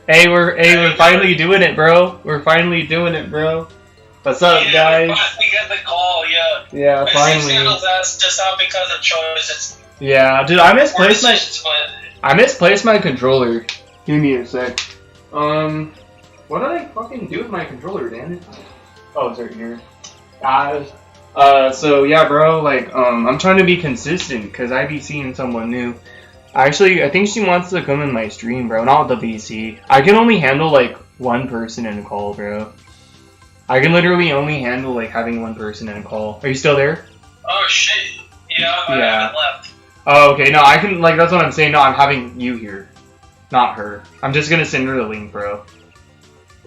We're finally doing it, bro. We're finally doing it, bro. What's up, guys? We got the call, yeah. Yeah, finally. That's just not because of choice. It's yeah, dude, I misplaced my controller. Give me a sec. What did I fucking do with my controller, damn it? Oh, it's right here. So yeah, bro, like, I'm trying to be consistent, because I be seeing someone new. Actually, I think she wants to come in my stream, bro, not the VC. I can only handle, like, one person in a call, bro. I can literally only handle, like, having one person in a call. Are you still there? Oh, shit. Yeah, I haven't left. Oh, okay, no, I can, like, that's what I'm saying. No, I'm having you here. Not her. I'm just gonna send her the link, bro.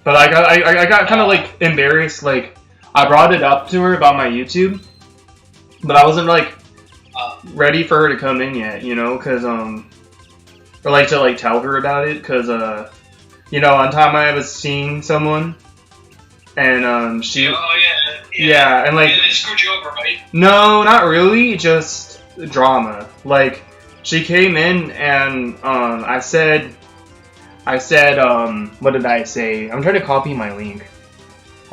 But, like, I got kind of, like, embarrassed, like, I brought it up to her about my YouTube. But I wasn't, like, ready for her to come in yet, you know, because, or, like, to, like, tell her about it, because, you know, one time I was seeing someone, and, she... Oh, yeah. Yeah, and, like... Yeah, they screwed you over, right? No, not really, just drama. Like, she came in, and, I said, what did I say? I'm trying to copy my link.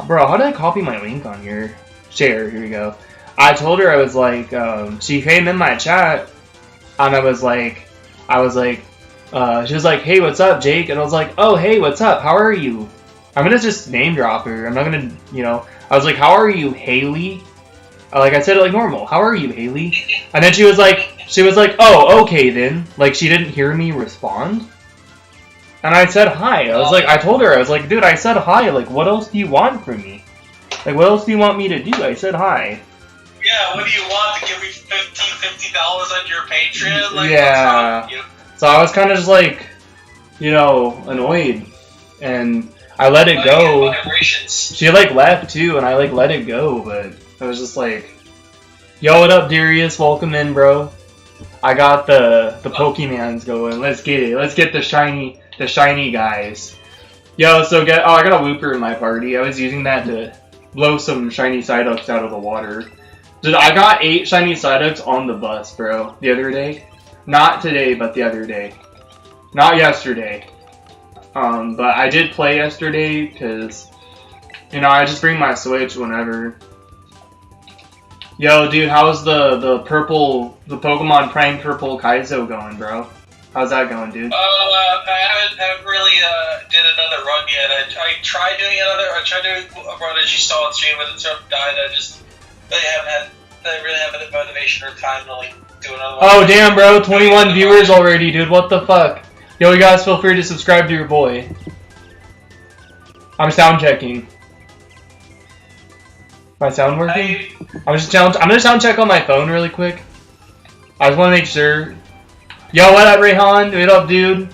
Bro, how did I copy my link on here? Share, here we go. I told her, I was like, she came in my chat, and she was like, hey, what's up, Jake? And I was like, oh, hey, what's up? How are you? I'm gonna just name drop her. I'm not gonna, you know. I was like, how are you, Haley? Like, I said it like normal. How are you, Haley? And then she was like, oh, okay then. Like, she didn't hear me respond. And I said hi. I was like, I told her, I was like, dude, I said hi. Like, what else do you want from me? Like, what else do you want me to do? I said hi. Yeah, what do you want? To give me $50 on your Patreon? Like, yeah. So I was kind of just like, you know, annoyed. And I let it go. She, like, left, too, and I, like, let it go. But I was just like, yo, what up, Darius? Welcome in, bro. I got the Pokemons going. Let's get it. Let's get the shiny guys. Yo, so I got a Wooper in my party. I was using that to blow some shiny Psyducks out of the water. Dude, I got 8 shiny Psyducks on the bus, bro, the other day. Not today, but the other day. Not yesterday. But I did play yesterday, because, you know, I just bring my Switch whenever. Yo, dude, how's the Pokemon Prime Purple Kaizo going, bro? How's that going, dude? I haven't really did another run yet. I tried doing a run as you saw on stream, but it sort of died. I really haven't had the motivation or time to like do another one. Oh damn, bro! 21 viewers already, dude. What the fuck? Yo, you guys feel free to subscribe to your boy. I'm sound checking. My sound working? I'm gonna sound check on my phone really quick. I just want to make sure. Yo, what up, Rayhan? What up, dude?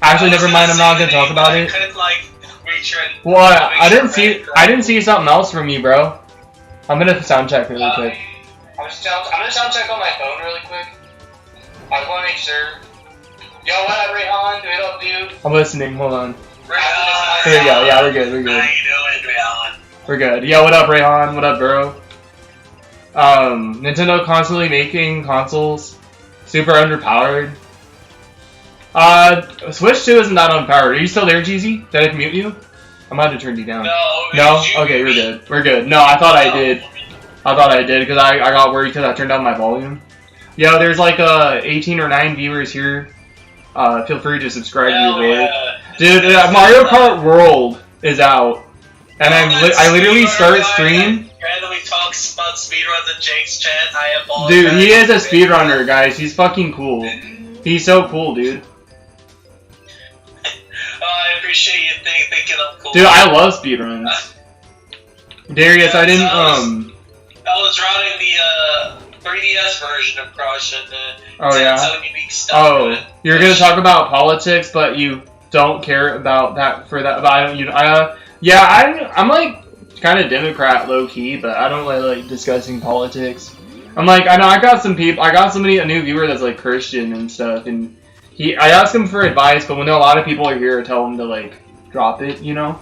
Actually, never mind. I'm not gonna talk about it. What? I didn't see something else from you, bro. I'm gonna sound check really quick. I'm gonna sound check on my phone really quick. I just want to make sure. Yo, what up, Rayhan? What up, dude? I'm listening. Hold on. Here we go. Yeah, we're good. We're good. How you doing, Rayhan? We're good. Yo, what up, Rayhan? What up, bro? Nintendo constantly making consoles super underpowered. Switch 2 isn't that underpowered. Are you still there, Jeezy? Did I mute you? I'm about to turn you down. No? Okay, we're good. We're good. No, I thought I did. I thought I did, because I got worried because I turned down my volume. Yo, there's like 18 or 9 viewers here. Feel free to subscribe to your boy. Dude, Mario Kart World is out. And I literally start stream. Randomly talks about speedruns in Jake's chat. I apologize. Dude, he is a speedrunner, guys. He's fucking cool. He's so cool, dude. I appreciate you thinking I'm cool. Dude, I love speedruns. Darius, I didn't, I was running the 3DS version of Crush and oh yeah. Some unique stuff. You're gonna talk about politics, but you don't care about that for that. But I don't. Yeah, I'm like kind of Democrat low key, but I don't really like discussing politics. I'm like, I know I got some people. I got a new viewer that's like Christian and stuff, and I asked him for advice, but when a lot of people are here, I tell him to like drop it, you know,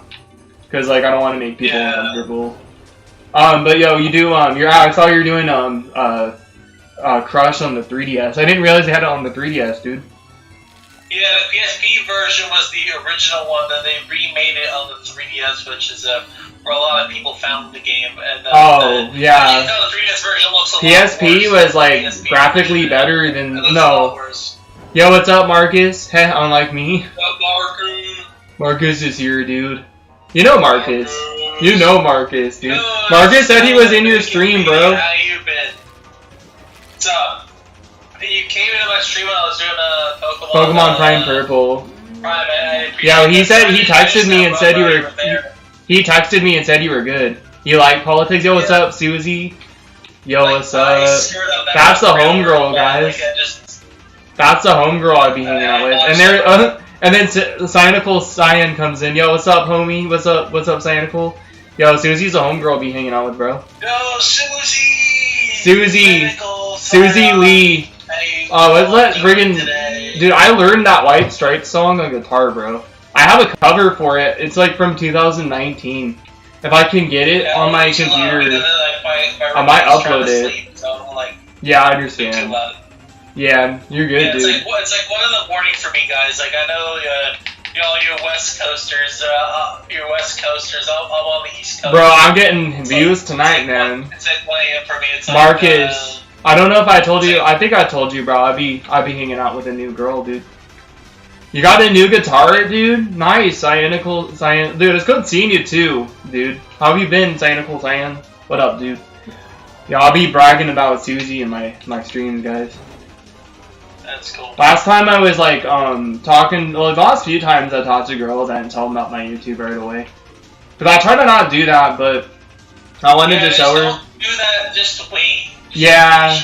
because like I don't want to make people uncomfortable. But yo, you do I saw you're doing Crush on the 3DS. I didn't realize they had it on the 3DS, dude. Yeah, the PSP version was the original one. Then they remade it on the 3DS, which is where a lot of people found the game. And yeah. the 3DS version looks a PSP lot worse was like PSP graphically version. better than No. Yo, what's up, Marcus? Heh, unlike me. What's up, Marcus? Marcus is here, dude. You know Marcus. You know Marcus, dude. No, Marcus said he was in your stream, bro. How you been? What's up? You came into my stream when I was doing Pokemon Prime Purple. Prime, Yeah, he said he texted me and said you were. He texted me and said you were good. You like politics? Yo, what's up, Susie? Yo, what's up? That's the homegirl, guys. That's the homegirl I'd be hanging out with. And there, and then Cynical Cyan comes in. Yo, what's up, homie? What's up, Cynical? Yo, Susie's a homegirl I'd be hanging out with, bro. Yo, Susie! Susie Lee. Let's friggin'... Dude, I learned that White Stripes song on guitar, bro. I have a cover for it. It's like from 2019. If I can get it on my computer, I might upload it. Yeah, I understand. Yeah, you're good, dude. It's like one of the warnings for me, guys. Like, I know you're West Coasters. I'm on the East Coast. Bro, I'm getting views tonight, man. It's like 1 a.m. for me. It's like, Marcus. I don't know if I told you. I think I told you, bro. I'd be hanging out with a new girl, dude. You got a new guitar, dude? Nice, Cynical Cyan. Dude, it's good seeing you too, dude. How have you been, Cynical Cyan? What up, dude? Yeah, I'll be bragging about Susie in my streams, guys. That's cool. Last time I was like talking. Well, the last few times I talked to girls, I didn't tell them about my YouTube right away. Cause I try to not do that, but I wanted to show her. Don't do that. Just wait. Yeah,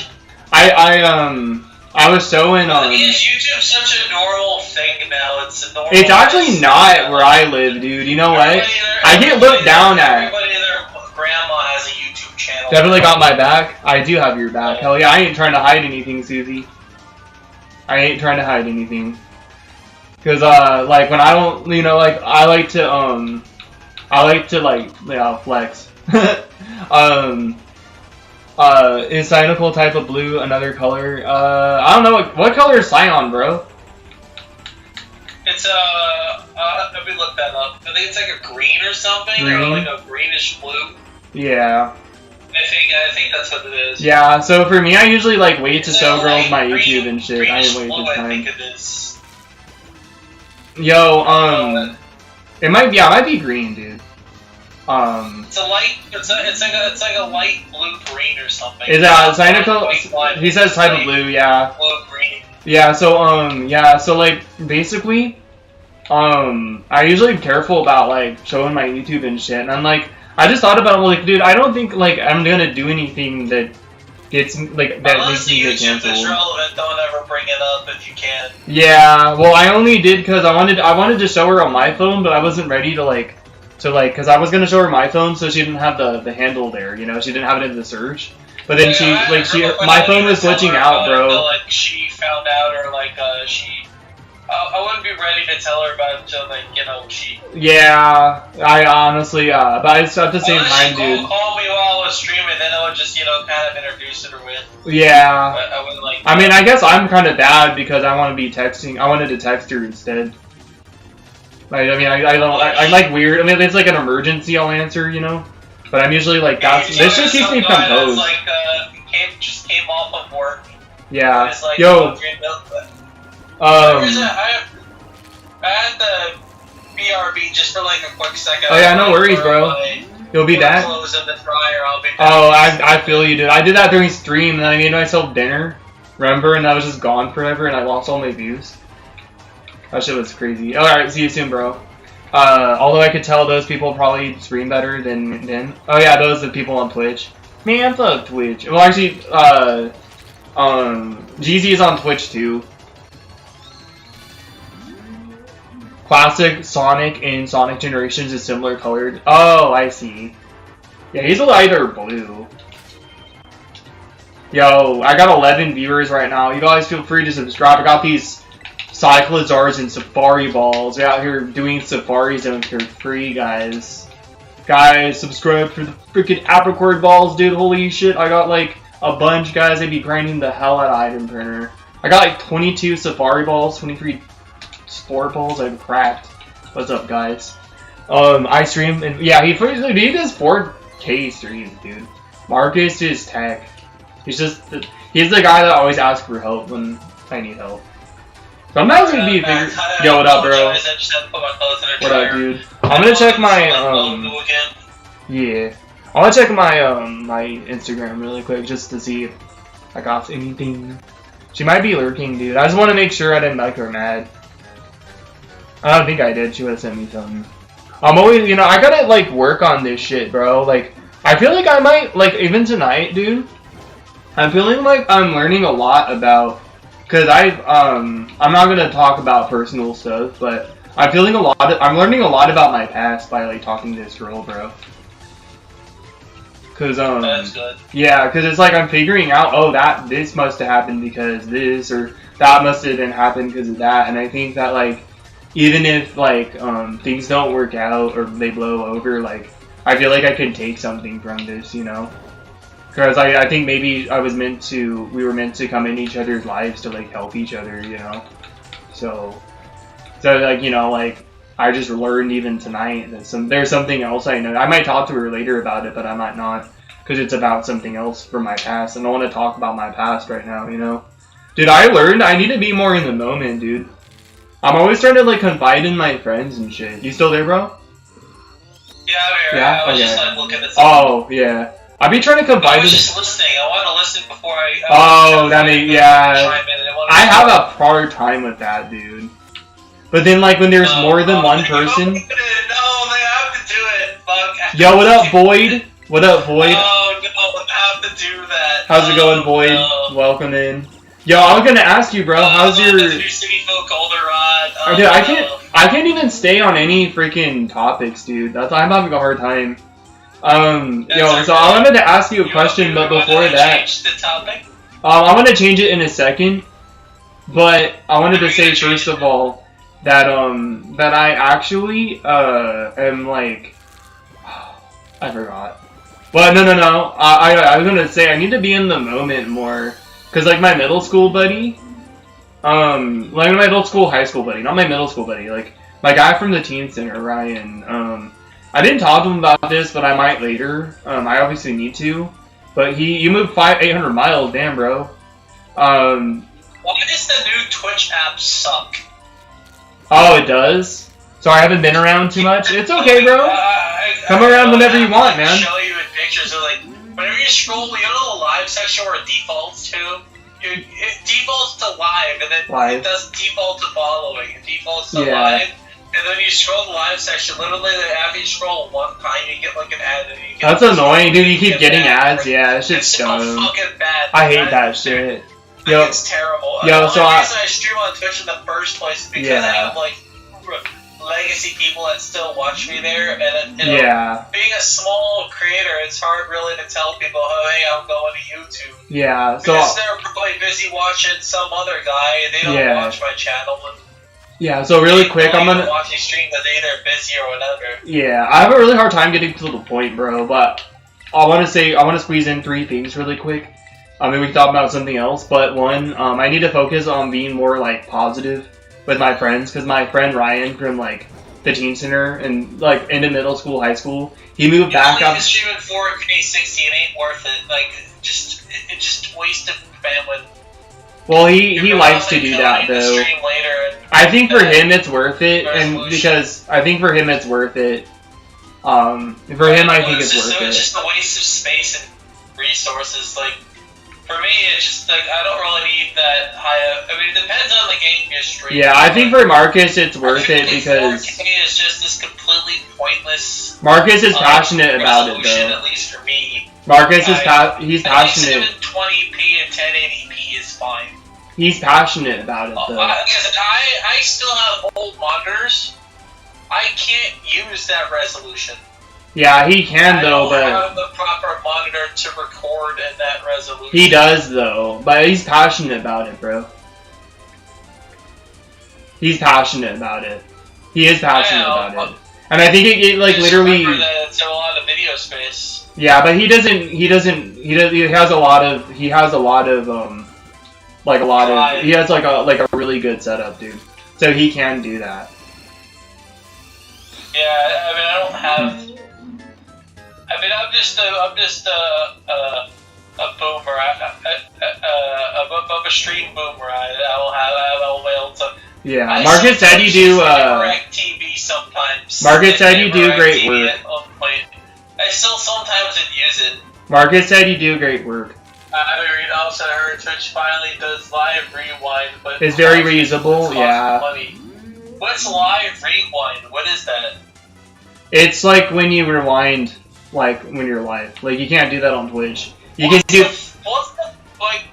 I was showing Is YouTube such a normal thing now? It's a normal. It's actually not where I live, dude. You know what? I get looked down at. Everybody and their grandma has a YouTube channel. Definitely got my back. I do have your back. Hell yeah, I ain't trying to hide anything, Susie. I ain't trying to hide anything. Cause like when I don't, like I like to like flex. Is Cynical type of blue another color? I don't know. What color is Cyan, bro? It's let me look that up. I think it's like a green or something, or like a greenish blue. Yeah. I think that's what it is. Yeah. So for me, I usually like wait to show girls my YouTube and shit. I didn't wait blue, this time. I think it is. Yo, it might be green, dude. It's a light. It's like a light blue green or something. Is that Cynical? He says type of blue, yeah. Blue green. Yeah. So like basically, I usually am careful about like showing my YouTube and shit, and I'm like, I just thought about it, like, dude, I don't think like I'm gonna do anything that gets like that makes me get canceled. Unless YouTube is relevant, don't ever bring it up if you can. Yeah. Well, I only did because I wanted to show her on my phone, but I wasn't ready to because I was gonna show her my phone, so she didn't have the handle there, she didn't have it in the search. But then my phone was glitching out, bro. Like she found out, or like I wouldn't be ready to tell her about it until she. Yeah, I honestly, but it's at the same time, dude. Call me while I was streaming, then I would just kind of introduce her with. Yeah. But I wouldn't I mean, I guess I'm kind of bad because I wanted to text her instead. I mean, I like weird. I mean, if it's like an emergency, I'll answer, But I'm usually like, this just keeps me composed. Like, just came off of work. Yeah. Like, yo. I had the BRB just for like a quick second. Oh yeah, no worries, bro. You'll be back. Clothes in the dryer, I'll be back. Oh, I feel you, dude. I did that during stream, and I made myself dinner. Remember, and I was just gone forever, and I lost all my views. That shit was crazy. Alright, see you soon, bro. Although I could tell those people probably stream better than... Oh yeah, those are the people on Twitch. Man, fuck Twitch. Well, actually, Jeezy is on Twitch, too. Classic Sonic and Sonic Generations is similar colored. Oh, I see. Yeah, he's a lighter blue. Yo, I got 11 viewers right now. You guys feel free to subscribe. I got these Cyclizars and Safari Balls. We're out here doing Safari Zones for free, guys. Guys, subscribe for the freaking Apricord Balls, dude. Holy shit, I got like a bunch, guys. I'd be grinding the hell out of Item Printer. I got like 22 Safari Balls, 23 sport balls I've cracked. What's up, guys? I stream, and yeah, he does 4K streams, dude. Marcus is tech. He's the guy that always asks for help when I need help. Sometimes it'd be bigger. Yo, what up, bro? What up, dude? I'm gonna check my yeah. I wanna check my my Instagram really quick just to see if I got anything. She might be lurking, dude. I just want to make sure I didn't make her mad. I don't think I did. She would have sent me something. I'm always, you know, I gotta like work on this shit, bro. Like, I feel like I might, like, even tonight, dude. I'm feeling like I'm learning a lot about, cause I'm not gonna talk about personal stuff, but I'm feeling I'm learning a lot about my past by like talking to this girl, bro. Cause that's good. Yeah, cause it's like I'm figuring out, oh, this must have happened because this, or that must have been happened because of that, and I think that like, even if like things don't work out or they blow over, like I feel like I can take something from this, you know. Because I think maybe we were meant to come in each other's lives to like help each other, you know. So like, you know, like I just learned even tonight that there's something else I know. I might talk to her later about it, but I might not, because it's about something else from my past, and I want to talk about my past right now, you know. Dude, I learned I need to be more in the moment, dude. I'm always trying to like confide in my friends and shit. You still there, bro? Yeah, I'm here. Yeah? I was okay. just like looking at something. Oh, yeah. I be trying to confide. I was just listening. I want to listen before I. I have a hard time with that, dude. But then, like, when there's more than one person. No, they have to do it. Fuck. Yo, what up, Boyd? What up, Boyd? Oh, no, they have to do that. How's it going, Boyd? No. Welcome in. Yo, I was gonna ask you, bro. How's your? Dude, I can't even stay on any freaking topics, dude. I'm having a hard time. Yo, so I wanted to ask you a question, but before that, change the topic? I'm gonna change it in a second. But I wanted to say first of all that that I actually am like, I forgot. But no. I was gonna say I need to be in the moment more, cause like my middle school buddy, like my middle school, high school buddy, not my middle school buddy, like my guy from the teen center, Ryan. I didn't talk to him about this, but I might later. I obviously need to. But you moved 800 miles, damn, bro. Why does the new Twitch app suck? Oh, it does? So I haven't been around too much? It's okay, bro. Come around whenever you want, man. Show you in pictures of like, whenever you scroll, you know the live section where it defaults to? It defaults to live, and then it does default to following. It defaults to live. And then you scroll the live section, literally after you scroll one time, you get like an ad. And you get That's annoying, dude. You keep getting ads. Yeah, that shit's so fucking bad. I hate that shit. Yo, it's terrible. Yo, the only reason I stream on Twitch in the first place is because I have like legacy people that still watch me there, and you know, being a small creator, it's hard really to tell people, oh, hey, I'm going to YouTube. Yeah, so because they're probably busy watching some other guy, and they don't watch my channel. Yeah, so really quick, I'm gonna watch you stream because they're either busy or whatever. Yeah, I have a really hard time getting to the point, bro. But I want to squeeze in 3 things really quick. I mean, we can talk about something else, but one, I need to focus on being more like positive with my friends, because my friend Ryan from like the teen center and like into middle school, high school, he moved back up. Streaming 4K 60 ain't worth it. Like, it's just wasted bandwidth. Well, he likes to do that though. I think for him it's worth it, and because I think for him it's worth it. For him, I think it's worth it. It's just a waste of space and resources. Like, for me, it's just like I don't really need that high. I mean, it depends on the game you're streaming. Yeah, I think for Marcus it's worth it because 4K is just this completely pointless. Marcus is passionate about it though. At least for me. Marcus is he's passionate. 720p and 1080p is fine. He's passionate about it though. Because I still have old monitors. I can't use that resolution. Yeah, he can though, but I don't have the proper monitor to record in that resolution. He does though, but he's passionate about it, bro. He's passionate about it. He is passionate about it, and I think it like literally. It's a lot of video space. Yeah, but he has a lot of he has like a lot of he has like a really good setup, dude. so he can do that. Yeah, I mean, I don't have. I mean, I'm just a boomer. I'm a stream boomer. I don't be able to. Yeah, Marcus said you do. TV sometimes. Marcus said you do great work. I still sometimes use it. Marcus said you do great work. I mean, also heard Twitch finally does live rewind, but it's very reusable. Yeah. Money. What's live rewind? What is that? It's like when you rewind, like when you're live. Like you can't do that on Twitch. You can do. What's the like?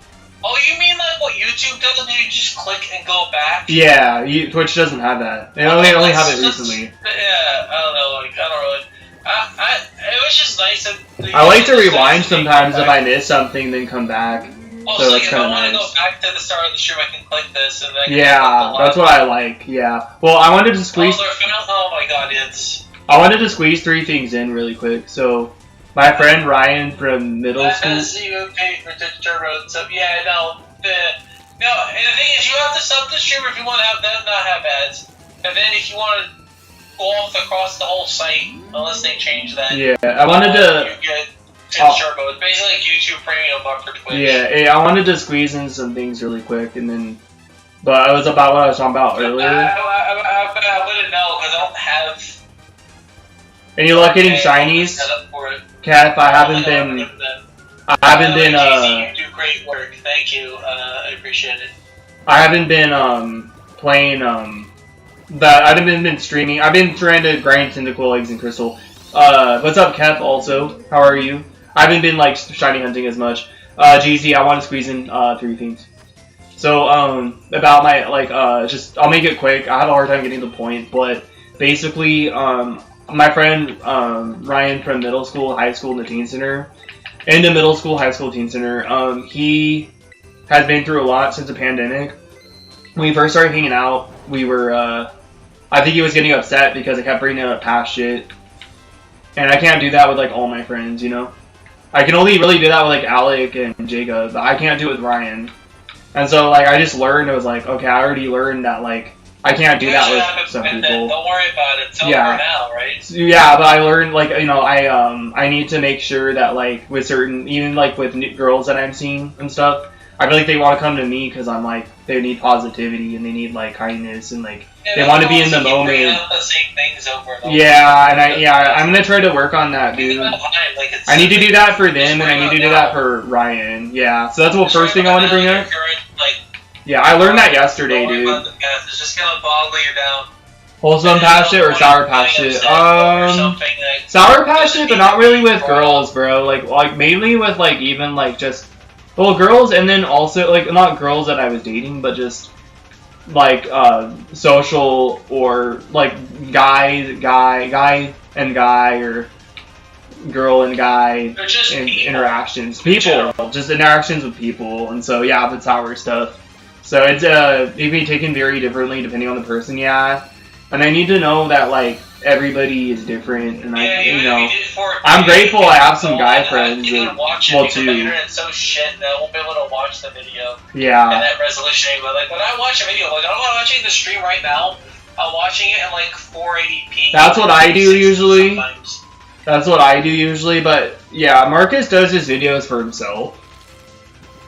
Oh, you mean like what YouTube does? And you just click and go back? Yeah, Twitch doesn't have that. They only have it recently. Yeah, I don't know. Like I don't really. It was just nice. I like to rewind sometimes if I miss something, then come back. Well, so like it's if I kind of want to nice. go back to the start of the stream, I can click this and then. Yeah, that's what I like. Yeah. Well, I wanted to squeeze. Oh my god, it's. I wanted to squeeze 3 things in really quick. So, my friend Ryan from middle school. So yeah, no. And the thing is, you have to sub the streamer if you want to have them not have ads, and then if you want to go off across the whole site, unless they change that. Yeah, I wanted to. You get turbo. It's basically like YouTube Premium but for Twitch. Yeah, I wanted to squeeze in some things really quick, and then. But it was about what I was talking about earlier. I wouldn't know because I don't have. And you love getting shinies? Cap, I haven't been. You do great work. Thank you. I appreciate it. I haven't been playing that. I haven't been streaming. I've been trying to grind Tentacle Eggs and Crystal. What's up, Cap? Also, how are you? I haven't been like shiny hunting as much. GZ, I want to squeeze in 3 things. So about my just I'll make it quick. I have a hard time getting to the point, but basically my friend Ryan from middle school, high school, and the teen center, in the middle school, high school, teen center, he has been through a lot since the pandemic. When we first started hanging out, we were, I think he was getting upset because I kept bringing up past shit. And I can't do that with, like, all my friends, you know? I can only really do that with, like, Alec and Jacob, but I can't do it with Ryan. And so, like, I just learned, it was like, okay, I already learned that, like, I can't do that with some people. Don't worry about it. It's over now, right? Yeah, but I learned, like, you know, I need to make sure that, like, with certain, even, like, with girls that I'm seeing and stuff, I feel like they want to come to me because I'm, like, they need positivity and they need, like, kindness and, like, they want to be in the moment. The same things over and over. Yeah, and I'm gonna try to work on that, dude. I need to do that for them, and I need to do that for Ryan. Yeah, so that's the first thing I want to bring up. Yeah, I learned that yesterday, dude. It's just gonna boggle you down. Wholesome patch it or sour patch it? Sour patch it, but not really with girls, bro. Like mainly with like even like just girls, and then also like not girls that I was dating, but just like social or like guy and guy or girl and guy interactions, people, just interactions with people, and so yeah, the sour stuff. So it's it can be taken very differently depending on the person, yeah. And I need to know that like everybody is different, and I'm grateful I have some guy friends. Well, too. The internet's so shit that I won't be able to watch the video. Yeah. And that resolution, but like when I watch a video, like I'm watching the stream right now, I'm watching it in like 480p. That's what I do usually. Sometimes. That's what I do usually, but yeah, Marcus does his videos for himself.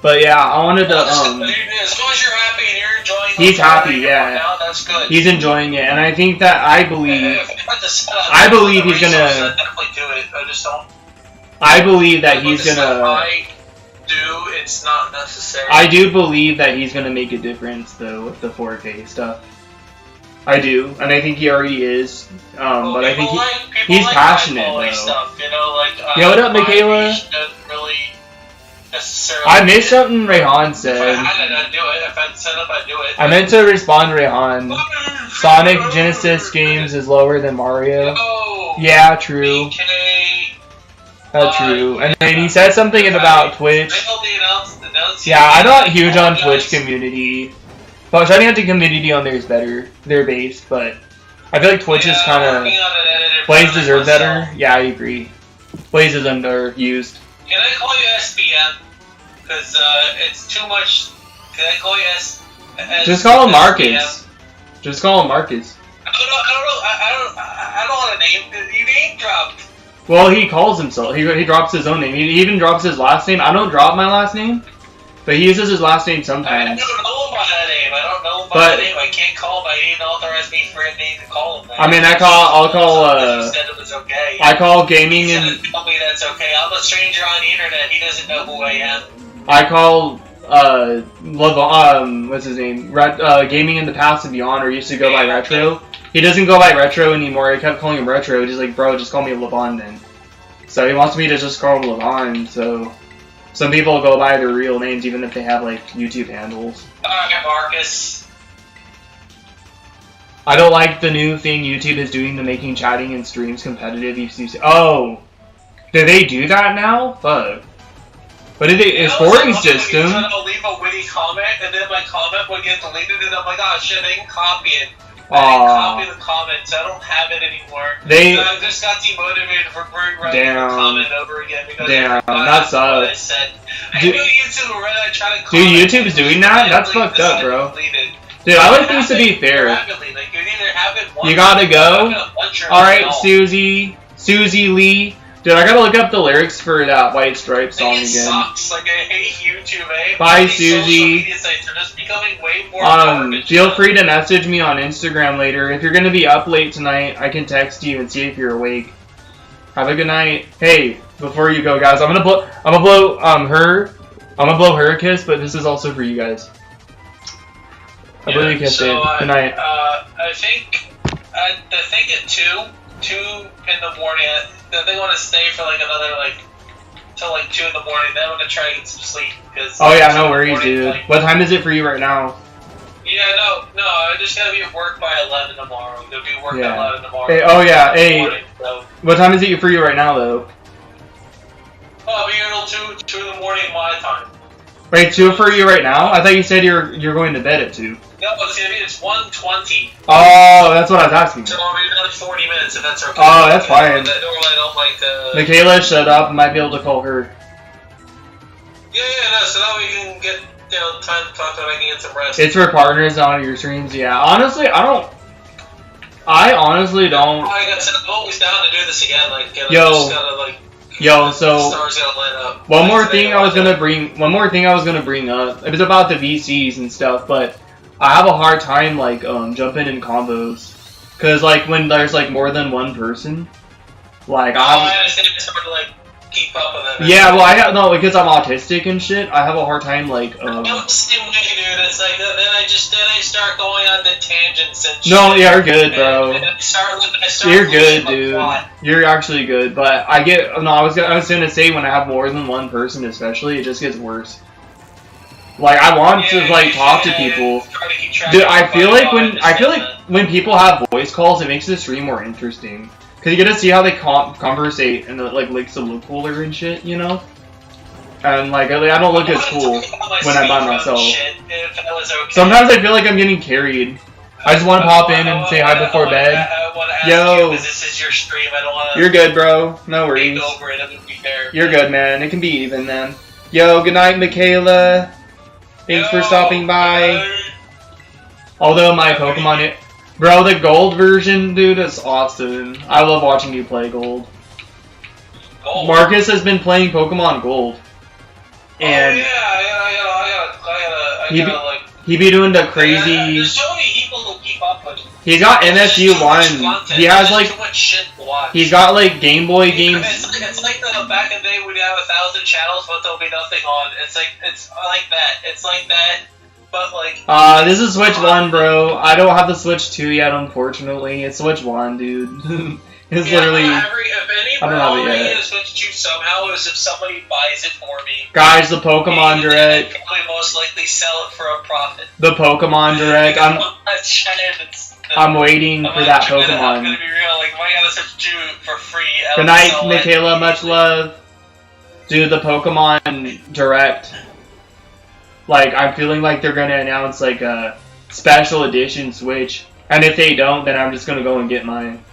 But yeah, I wanted to. As long as you're happy and you're enjoying. He's happy, yeah. Now, that's good. He's enjoying it, and I think that I believe he's gonna. Definitely do it. I just don't. I believe that he's gonna. It's not necessary. I do believe that he's gonna make a difference though with the 4K stuff. I do, and I think he already is. But I think he's passionate though. Stuff, you know, like. What up, Michaela? I missed something Rehan said. If I do it. If I set up, I do it. I meant to respond to Rehan. Sonic Genesis games is lower than Mario. Yeah, true. That's true. And then he said something about Twitch. Yeah, I'm not huge on Twitch community. But Shiny Hunting community on there is better. They're based, but I feel like Twitch is kind of. Blaze deserve better. Yeah, I agree. Blaze is underused. Can I call you SBM? Because it's too much. Can I call you Just call him Marcus. Just call him Marcus. I don't want a name. You name dropped. Well, he calls himself. He drops his own name. He even drops his last name. I don't drop my last name, but he uses his last name sometimes. I don't know him by that name. I don't know him by that name. I can't call him by name. Authorize me for a name to call him that. I mean, I call gaming and. Tell me that's okay. I'm a stranger on the internet. He doesn't know who I am. I call what's his name? Gaming in the Past and Beyond, or used to go by Retro. He doesn't go by Retro anymore. I kept calling him Retro. He's like, bro, just call me Levon then. So he wants me to just call him Levon. So some people go by their real names even if they have like YouTube handles. Alright, Marcus. I don't like the new thing YouTube is doing to making chatting and streams competitive. Oh, did they do that now? Fuck. What did they? It's scoring system. I'll leave a witty comment and then my comment would get deleted and I'm like, oh shit, I didn't copy it. I didn't copy the comments. I don't have it anymore. I just got demotivated for rewriting the comment over again because that sucks. Dude, YouTube is doing that? That's fucked up, bro. Dude, I like things to be fair. You gotta go. Alright, Susie Lee. Dude, I gotta look up the lyrics for that White Stripe song again. Sucks. Like, I hate YouTube, eh? Bye, Susie. Way feel free to message me on Instagram later. If you're gonna be up late tonight, I can text you and see if you're awake. Have a good night. Hey, before you go, guys, I'm gonna blow her a kiss, but this is also for you guys. I really kissed it. Good night. I think at 2 in the morning. They want to stay for like another till 2 in the morning. Then I'm gonna try to get some sleep Oh yeah, no worries, dude. What time is it for you right now? Yeah, no, I just gotta be at work by 11 tomorrow. Gonna be working at 11 tomorrow. Hey, morning, so. What time is it for you right now, though? Oh, I'll be here till 2 in the morning my time. Wait, 2 for you right now? I thought you said you're going to bed at 2. No, it's 1:20. Oh, that's what I was asking. So I'll be another 40 minutes if that's okay. Oh, that's fine. Normally I don't like to... Michaela, shut up. I might be able to call her. Yeah, no, so now we can get time to talk to her and I can get some rest. It's for partners on your streams, yeah. Honestly, I honestly don't... Like I said, I'm always down to do this again. So stars gotta line up. One more thing I was gonna bring up. It was about the VCs and stuff, but I have a hard time jumping in combos, cause when there's more than one person, I understand it's hard to keep up with it. Yeah, well because I'm autistic and shit. I have a hard time I'm the same way, dude. It's then I start going on the tangents and shit. No, you're good, bro. You're good, dude. Plot. You're actually good, but I was gonna say when I have more than one person, especially, it just gets worse. I want to talk to people. Dude, I feel like when people have voice calls, it makes the stream more interesting. Cause you get to see how they conversate and it makes them look cooler and shit, you know? And I don't look as cool when I'm by myself. Sometimes I feel like I'm getting carried. I just want to pop in and say hi before bed. Yo, this is your stream. I don't want to. You're good, bro. No worries. Over it. I'm gonna be fair. You're good, man. It can be even then. Yo, good night, Michaela. Thanks for stopping by. Although my Pokemon, bro, the gold version, dude, is awesome. I love watching you play gold. Marcus has been playing Pokemon Gold. And he be doing the crazy. There's so many people who keep up with him. He's got MSU1. He has he's got Game Boy games. It's like the back in the day when you have 1,000 channels, but there'll be nothing on. It's like that. It's like that. But this is Switch 1, bro. I don't have the Switch 2 yet, unfortunately. It's Switch 1, dude. It's literally... If anybody already has Switch 2 somehow, is if somebody buys it for me. Guys, the Pokemon Direct. I'd probably most likely sell it for a profit. The Pokemon Direct. I'm waiting for that Pokemon. I'm gonna be real, if I got a Switch 2 for free, good night, Michaela. Much love. Dude, the Pokemon Direct. I'm feeling like they're gonna announce a special edition Switch, and if they don't, then I'm just gonna go and get mine,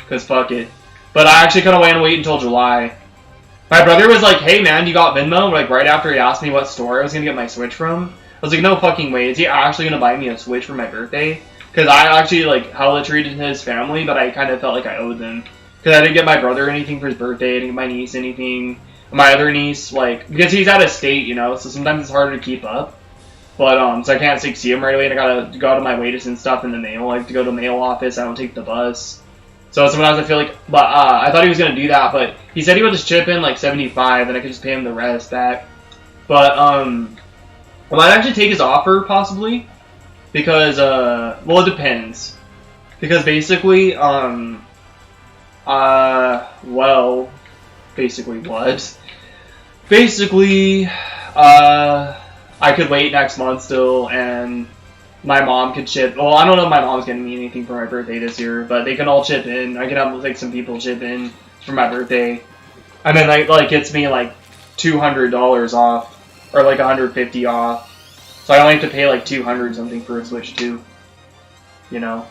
cause fuck it. But I actually couldn't wait until July. My brother was like, "Hey man, you got Venmo?" Right after he asked me what store I was gonna get my Switch from, I was like, "No fucking way, is he actually gonna buy me a Switch for my birthday?" because I actually like hella treated his family, but I kind of felt like I owed them because I didn't get my brother anything for his birthday, I didn't get my niece anything, my other niece like because he's out of state, you know, so sometimes it's harder to keep up. But so I can't like, see him right away, and I gotta go out of my way to send stuff in the mail. I have to go to the mail office. I don't take the bus. So sometimes I feel like, but I thought he was gonna do that, but he said he would just chip in like 75, and I could just pay him the rest back. But I might actually take his offer possibly, because well, it depends. Because basically, well, basically what? Basically, I could wait next month still, and my mom could chip. Well, I don't know if my mom's getting me anything for my birthday this year, but they can all chip in. I can have like some people chip in for my birthday, and then like gets me like $200 off, or like $150 off. So I only have to pay like $200 something for a Switch 2. You know.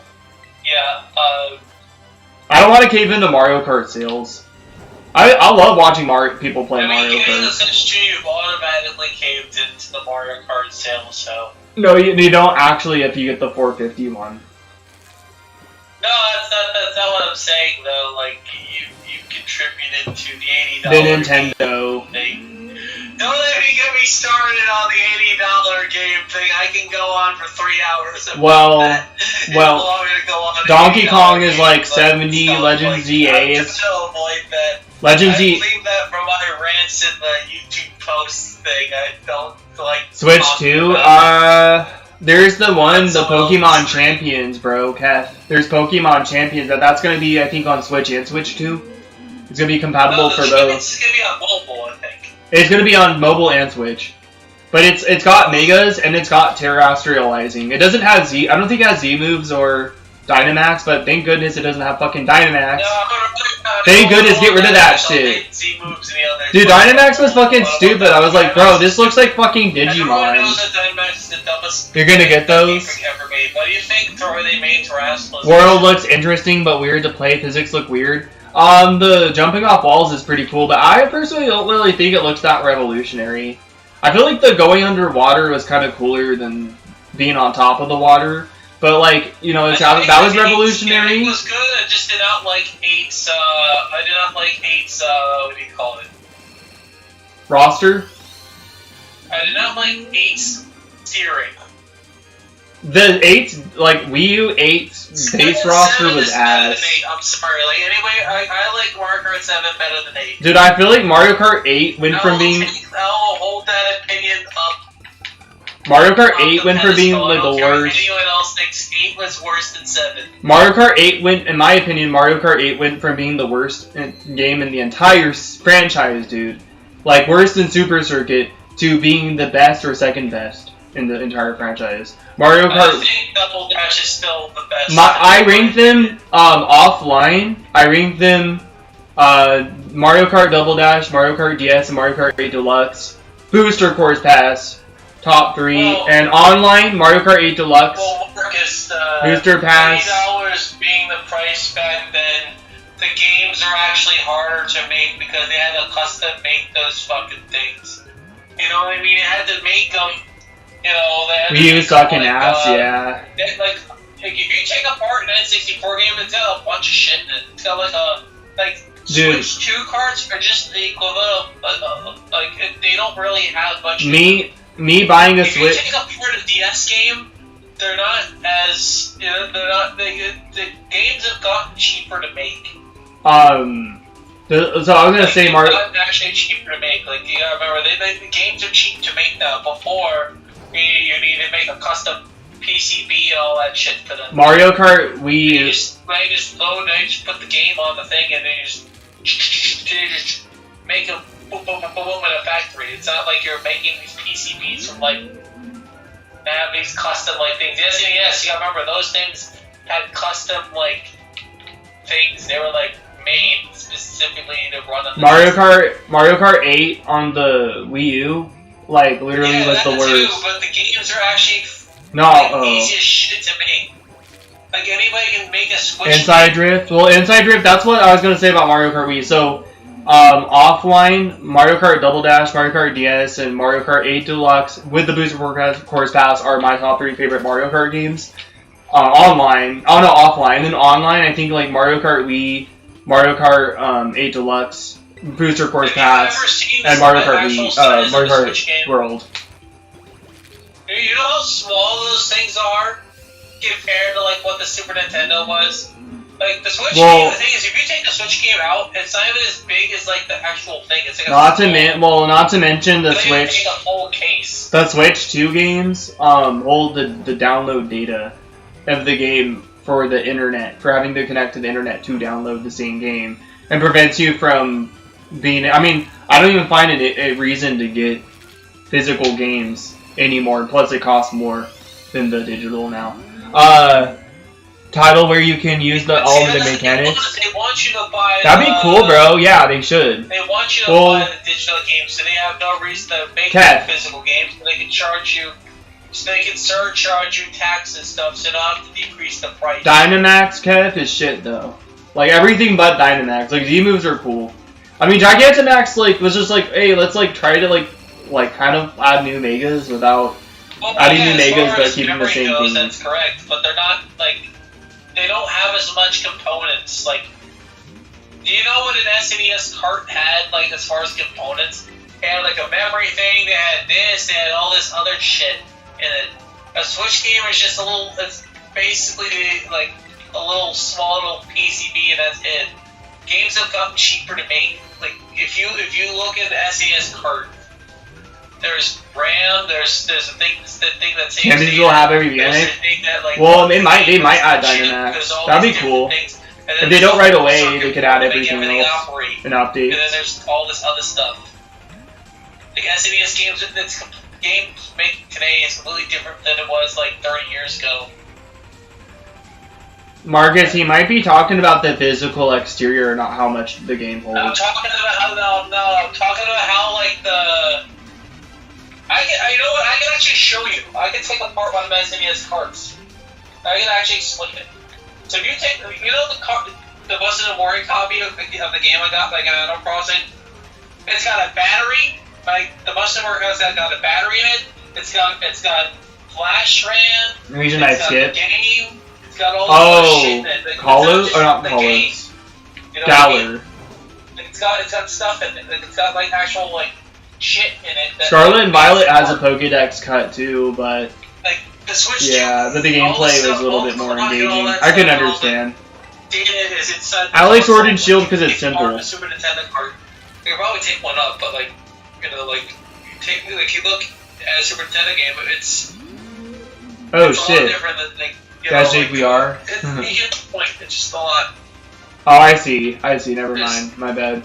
Yeah. I don't want to cave into Mario Kart sales. I love watching people play Mario Kart. Getting the Switch 2, you've automatically caved into the Mario Kart sales, so... No, you don't actually if you get the 450 one. No, that's not what I'm saying, though. Like, you contributed to the $80 The Nintendo thing. Don't let me get me started on the $80 game thing. I can go on for 3 hours. Well, Donkey Kong is like 70, Legend ZA is... To avoid that. Legend Z... I leave that for my rants in the YouTube post thing. I don't like... Switch 2? There's the one, the Pokemon Champions, bro, Keth. There's Pokemon Champions, that's gonna be, I think, on Switch and Switch 2. It's gonna be compatible for those. It's gonna be on mobile, I think. It's gonna be on mobile and Switch. But it's got Megas, and it's got Terrestrializing. It doesn't have Z... I don't think it has Z moves or Dynamax, but thank goodness it doesn't have fucking Dynamax. No, thank goodness, get rid of that shit. Dude, Dynamax was fucking stupid. I was like, bro, this looks like fucking Digimon. You're gonna get those? What do you think they made Terrestrializing? World looks interesting, but weird to play. Physics look weird. The jumping off walls is pretty cool, but I personally don't really think it looks that revolutionary. I feel like the going underwater was kind of cooler than being on top of the water. But, like, you know, that was revolutionary. It was good, I just did not like 8's, what do you call it? Roster? I did not like 8's steering. The 8's, like, Wii U 8's base roster was ass. I'm sorry, like, anyway, I like Mario Kart 7 better than 8. Dude, I feel like Mario Kart 8 went from being... I'll hold that opinion up. Mario Kart 8 went from being like the worst. Anyone else thinks 8 was worse than 7? Mario Kart 8 went, in my opinion, Mario Kart 8 went from being the worst game in the entire franchise, dude. Like, worse than Super Circuit, to being the best or second best in the entire franchise. Mario Kart... I think Double Dash is still the best. I ranked them, offline. I ranked them, Mario Kart Double Dash, Mario Kart DS, and Mario Kart 8 Deluxe. Booster Course Pass. Top 3, and online, Mario Kart 8 Deluxe, Booster Pass. $20 being the price back then, the games are actually harder to make because they had to custom make those fucking things. You know what I mean? They had to make them, you know, they had Wii U sucking ass, yeah. Like, if you take apart an N64 game, it's got a bunch of shit in it. It's got Dude. Switch 2 cards are just the equivalent of, they don't really have much. Me buying a Switch. If you take apart a DS game, they're not as, you know, the games have gotten cheaper to make. So I was gonna say Mario. They're actually cheaper to make. Like, you gotta remember, the games are cheap to make now. Before, you need to make a custom PCB and all that shit for them. Mario Kart Wii. They just load, they just put the game on the thing, and they just make them boom, boom, boom, boom in a factory. It's not like you're making these PCBs from, like, have these custom, like, things. Yes, you gotta remember, those things had custom, like, things. They were, like, made specifically to run on the Mario Kart 8 on the Wii U, like, literally was the worst. Too, but the games are actually easiest shit to make. Like, anybody can make a Switch. Inside Drift? Well, Inside Drift, that's what I was gonna say about Mario Kart Wii. So, offline, Mario Kart Double Dash, Mario Kart DS, and Mario Kart 8 Deluxe with the Booster Course Pass are my top 3 favorite Mario Kart games. online. Oh no, offline. And then online, I think like Mario Kart Wii, Mario Kart 8 Deluxe, Booster Course Pass, and Mario Kart Wii, Mario Kart World. You know how small those things are compared to like what the Super Nintendo was? Like the Switch game, the thing is, if you take the Switch game out, it's not even as big as like the actual thing. It's like not to mention the Switch. Take a whole case. The Switch 2 games hold the download data of the game for the internet, for having to connect to the internet to download the same game, and prevents you from being. I mean, I don't even find it a reason to get physical games anymore. Plus, it costs more than the digital now. Title where you can use all of the mechanics. They want you to buy. That'd be cool, bro. Yeah, they should. They want you to buy the digital games, so they have no reason to make the physical games. So they can charge you. So they can surcharge you tax and stuff, so they don't have to decrease the price. Dynamax, Kev, is shit though. Like everything but Dynamax. Like Z moves are cool. I mean, Gigantamax was just like, hey, let's like try to like kind of add new megas without adding new megas but keeping the same thing. That's correct, but they're not like. They don't have as much components. Like, do you know what an SNES cart had, like, as far as components? They had, like, a memory thing, they had this, they had all this other shit in it. A Switch game is just it's basically, like, a little small little PCB and that's it. Games have gotten cheaper to make. Like, if you look at the SNES cart, there's RAM, there's a thing that saves Cameras will have every mechanic. Well, they might add Dynamax. That'd be cool. If they don't right away, they could add everything else and update. And then there's all this other stuff. Like SNES games making today is completely different than it was like 30 years ago. Marcus, he might be talking about the physical exterior, not how much the game holds. I'm talking about how like the. You know what? I can actually show you. I can take apart one of my SNES carts. I can actually explain it. So if you take, the Busted and Warrior copy of the game I got, like Animal Crossing, it's got a battery. Like the Busted and Warrior has got a battery in it. It's got flash RAM. The reason I skipped. Game. It's got all this shit in it. Hollows or not Hollows? Galler. It's got stuff in it. It's got like actual like. Shit in it. Scarlet and Violet has a Pokédex cut too, but like the Switch. Yeah, but the gameplay was a little bit more engaging. I can understand. Data is inside. I like Sword and Shield because it's simple. The Super Nintendo cart. You can probably take one up, but like you look at a Super Nintendo game, it's. Oh it's shit! A lot different than That's JVR. You get the point. It's just a lot. Oh, I see. Never mind. My bad.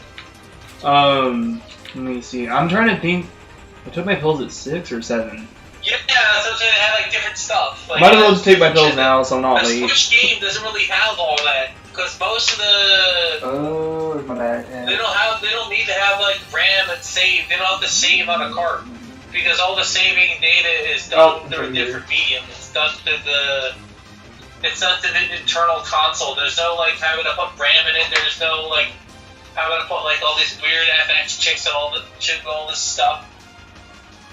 Let me see. I'm trying to think. I took my pills at 6 or 7. Yeah, that's what they had like different stuff. Like, might as well just take my pills now, so I'm not late. The Switch game doesn't really have all that because most of the. Oh, where's my bag? Yeah. They don't need to have like RAM and save. They don't have to save on a cart because all the saving data is done through a different medium. It's done through It's done through the internal console. There's no like having to put RAM in it. There's no like. I'm gonna put like all these weird FX chicks and all this stuff.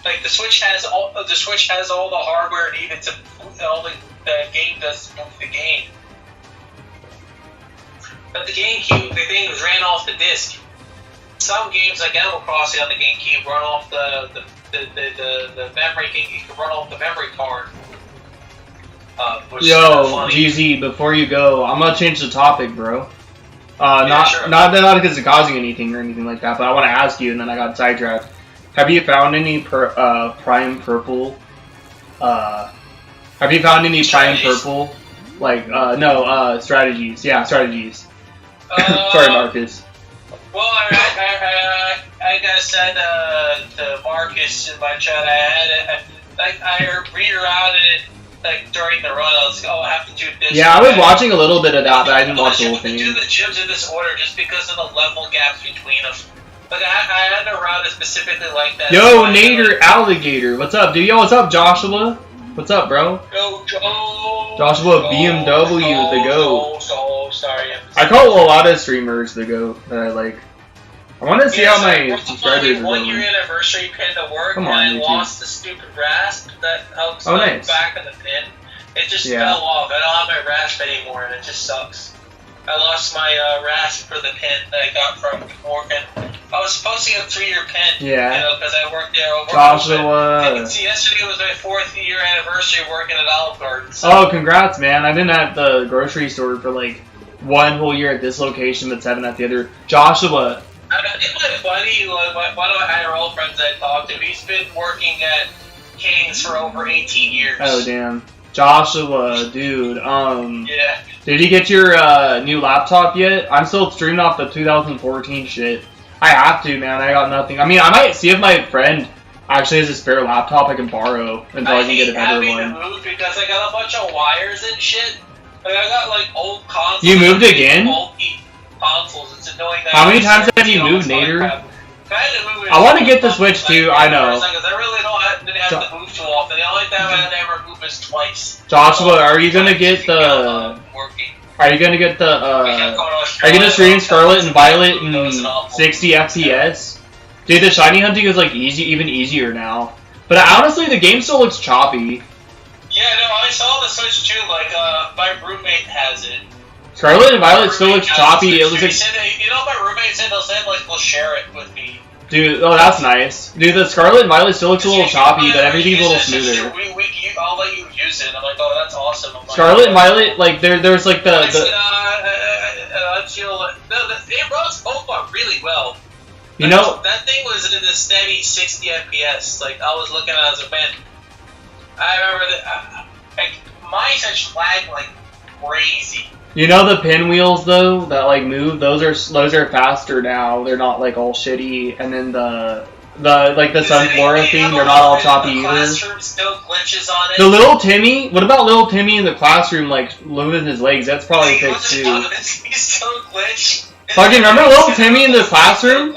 Like the Switch has all the hardware needed to all the game does to move the game. But the GameCube, the thing ran off the disc. Some games like Animal Crossing on the GameCube run off the memory. You can run off the memory card. Yo, GZ, before you go, I'm gonna change the topic, bro. Not because it's causing anything or anything like that, but I want to ask you, and then I got sidetracked. Have you found any Prime Purple? Have you found any Prime Purple? Like, no, strategies. Yeah, strategies. Sorry, Marcus. Well, I said to Marcus in my chat, I rerouted it. Like during the run, I have to do this. Yeah, I was watching a little bit of that, but I didn't watch the whole thing. I do the gyms in this order just because of the level gaps between them. Like I had to route it specifically like that. Yo, Nader Alligator, what's up, dude? Yo, what's up, Joshua? What's up, bro? Yo, Joshua BMW, the GOAT. Sorry. I call a lot of streamers the GOAT that I like. I want to see how my subscribers are going. 1 year anniversary pin to work, Come on, and I YouTube. lost the stupid rasp that helps nice. back in the pin. It just fell off. I don't have my rasp anymore, and it just sucks. I lost my rasp for the pin that I got from working. I was supposed to get a 3-year pin, you know, because I worked there. Joshua. See, yesterday was my 4th year anniversary working at Olive Garden. So. Oh, congrats, man! I've been at the grocery store for like 1 whole year at this location, but 7 at the other. Joshua. It's like funny. Like, one of my IRL friends I talked to, he's been working at King's for over 18 years. Oh damn. Joshua, dude, yeah. Did you get your new laptop yet? I'm still streaming off the 2014 shit. I have to, man. I got nothing. I mean, I might see if my friend actually has a spare laptop I can borrow until I can get a better one. I hate having to move because I got a bunch of wires and shit. Like, I got like old consoles. You moved again? Old consoles. It's annoying. How many times have you moved, Nader? I want to get the Switch too. I know. I really didn't have to move too often. The only time I ever moved is twice. Joshua, are you gonna get the? Are you gonna get the? Are you gonna stream Scarlet and Violet in 60 FPS? Dude, the shiny hunting is like even easier now. But honestly, the game still looks choppy. Yeah, no, I saw the Switch too. Like, my roommate has it. Scarlet and Violet still looks choppy. It looks like. You know, my roommate said they'll share it with me. Dude, oh, that's nice. Dude, the Scarlet and Violet still looks a little choppy, but everything's a little smoother. I'll let you use it. I'm like, oh, that's awesome. Like, Scarlet and Violet, like, there's like the. It runs both up really well. You know, that thing was in a steady 60 FPS. Like, I was looking at it as a fan. I remember that. Mine such lag like crazy. You know the pinwheels though that like move. Those are faster now. They're not like all shitty. And then the Sunflora thing. They're not all choppy either. Classroom still glitches on it. The little Timmy. What about little Timmy in the classroom like moving his legs? That's probably fixed too. He's still glitched. Fucking remember little Timmy in the classroom?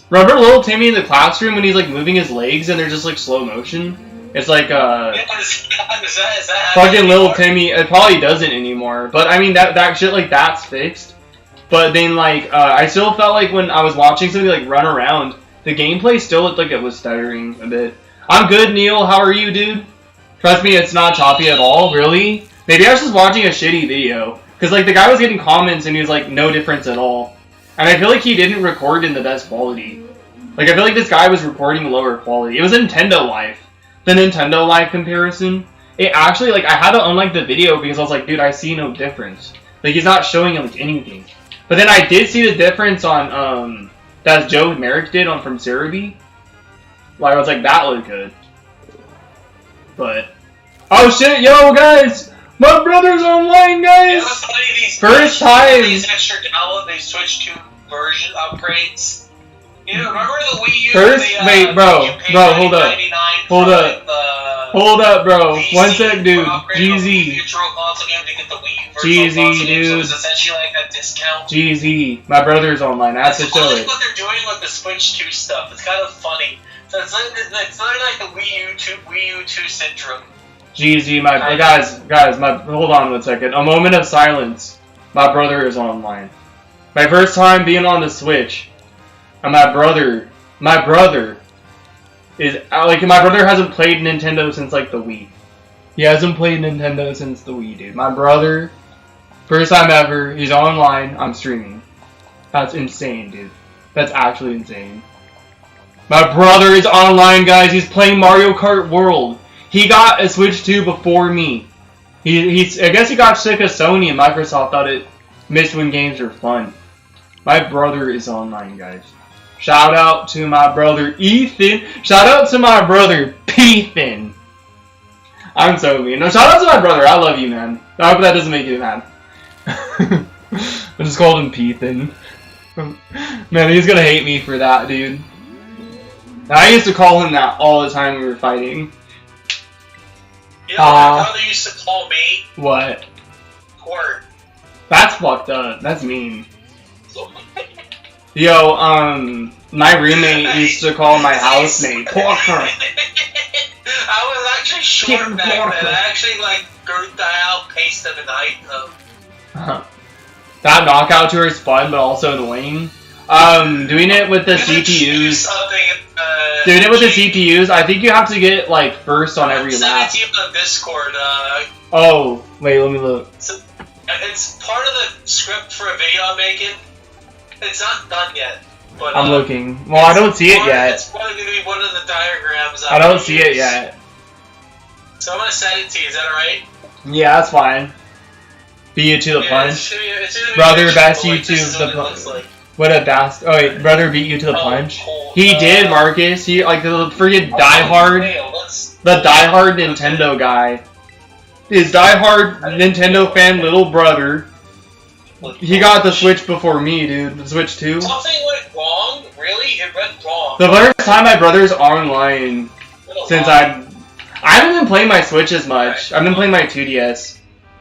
Remember little Timmy in the classroom when he's like moving his legs and they're just like slow motion? It's like is that fucking little Timmy. It probably doesn't anymore. But I mean that shit like that's fixed. But then like I still felt like when I was watching somebody like run around, the gameplay still looked like it was stuttering a bit. I'm good, Neil. How are you, dude? Trust me, it's not choppy at all. Really? Maybe I was just watching a shitty video. Cause like the guy was getting comments and he was like no difference at all. And I feel like he didn't record in the best quality. Like I feel like this guy was recording lower quality. It was Nintendo Life. The Nintendo Live comparison, it actually, like, I had to unlike the video because I was like, dude, I see no difference. Like, he's not showing, like, anything. But then I did see the difference on, that Joe Merrick did on from Cerebi. Like, I was like, that looked good. But, oh shit, yo, guys! My brother's online, guys! First time! These extra download, these Switch 2 version upgrades. You know, remember the Wii U? First, wait, bro, hold up. Hold up, bro. One sec, dude. GZ. GZ, dude. So it's essentially like a discount. GZ. My brother's online. I have to show it. What they're doing with the Switch 2 stuff. It's kind of funny. So it's like the Wii U 2 syndrome. GZ, my guys, hold on 1 second. A moment of silence. My brother is online. My first time being on the Switch. And my brother is like my brother hasn't played Nintendo since like the Wii. He hasn't played Nintendo since the Wii, dude. My brother, first time ever, he's online. I'm streaming. That's insane, dude. That's actually insane. My brother is online, guys. He's playing Mario Kart World. He got a Switch 2 before me. I guess he got sick of Sony and Microsoft thought it missed when games were fun. My brother is online, guys. Shout out to my brother Ethan. Shout out to my brother Peethan. I'm so mean. No, shout out to my brother. I love you, man. I hope that doesn't make you mad. I just called him Peethan. Man, he's gonna hate me for that, dude. I used to call him that all the time we were fighting. You know what my brother used to call me? What? Squirt. That's fucked up. That's mean. Yo, my roommate used to call my housemate Porker. I was actually short back then. I actually like girthed out, paced him, and height. That knockout tour is fun, but also annoying. Doing it with the CPUs. Doing it with the CPUs, I think you have to get like first on every lap. Send it to you on Discord. Oh, wait, let me look. So, it's part of the script for a video I'm making. It's not done yet. But, I'm looking. Well, I don't see it yet. It's probably going to be one of the diagrams. I don't see it yet. So I'm going to send it to you. Is that alright? Yeah, that's fine. Beat you to the punch. Brother best you to the punch. What a bastard. Oh wait, brother beat you to the punch. He did, Marcus. He, like, the freaking the diehard Nintendo guy. His diehard Nintendo fan little brother. He got the Switch before me, dude. The Switch 2. Something went wrong? Really? It went wrong. The first time my brother's online since I haven't been playing my Switch as much. I've been playing my 2DS.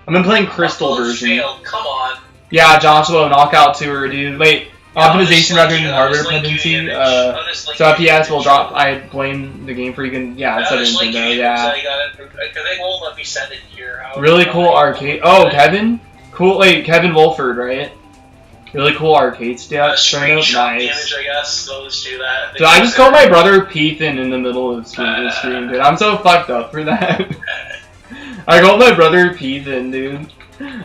I've been playing Crystal version. Come on. Yeah, Joshua, Knockout Tour, dude. Wait, optimization rather than hardware dependency. So FPS will drop. I blame the game Freak and yeah, it's a Nintendo. Yeah. Because they won't let me send it here. Really cool arcade. Oh, Kevin. Cool. Wait, Kevin Wolford, right? Really cool arcade stats. Nice. Damage, I guess. So let's do that. Dude, I just called my brother Peethan in the middle of the stream, dude. I'm so fucked up for that. I called my brother Peethan, dude.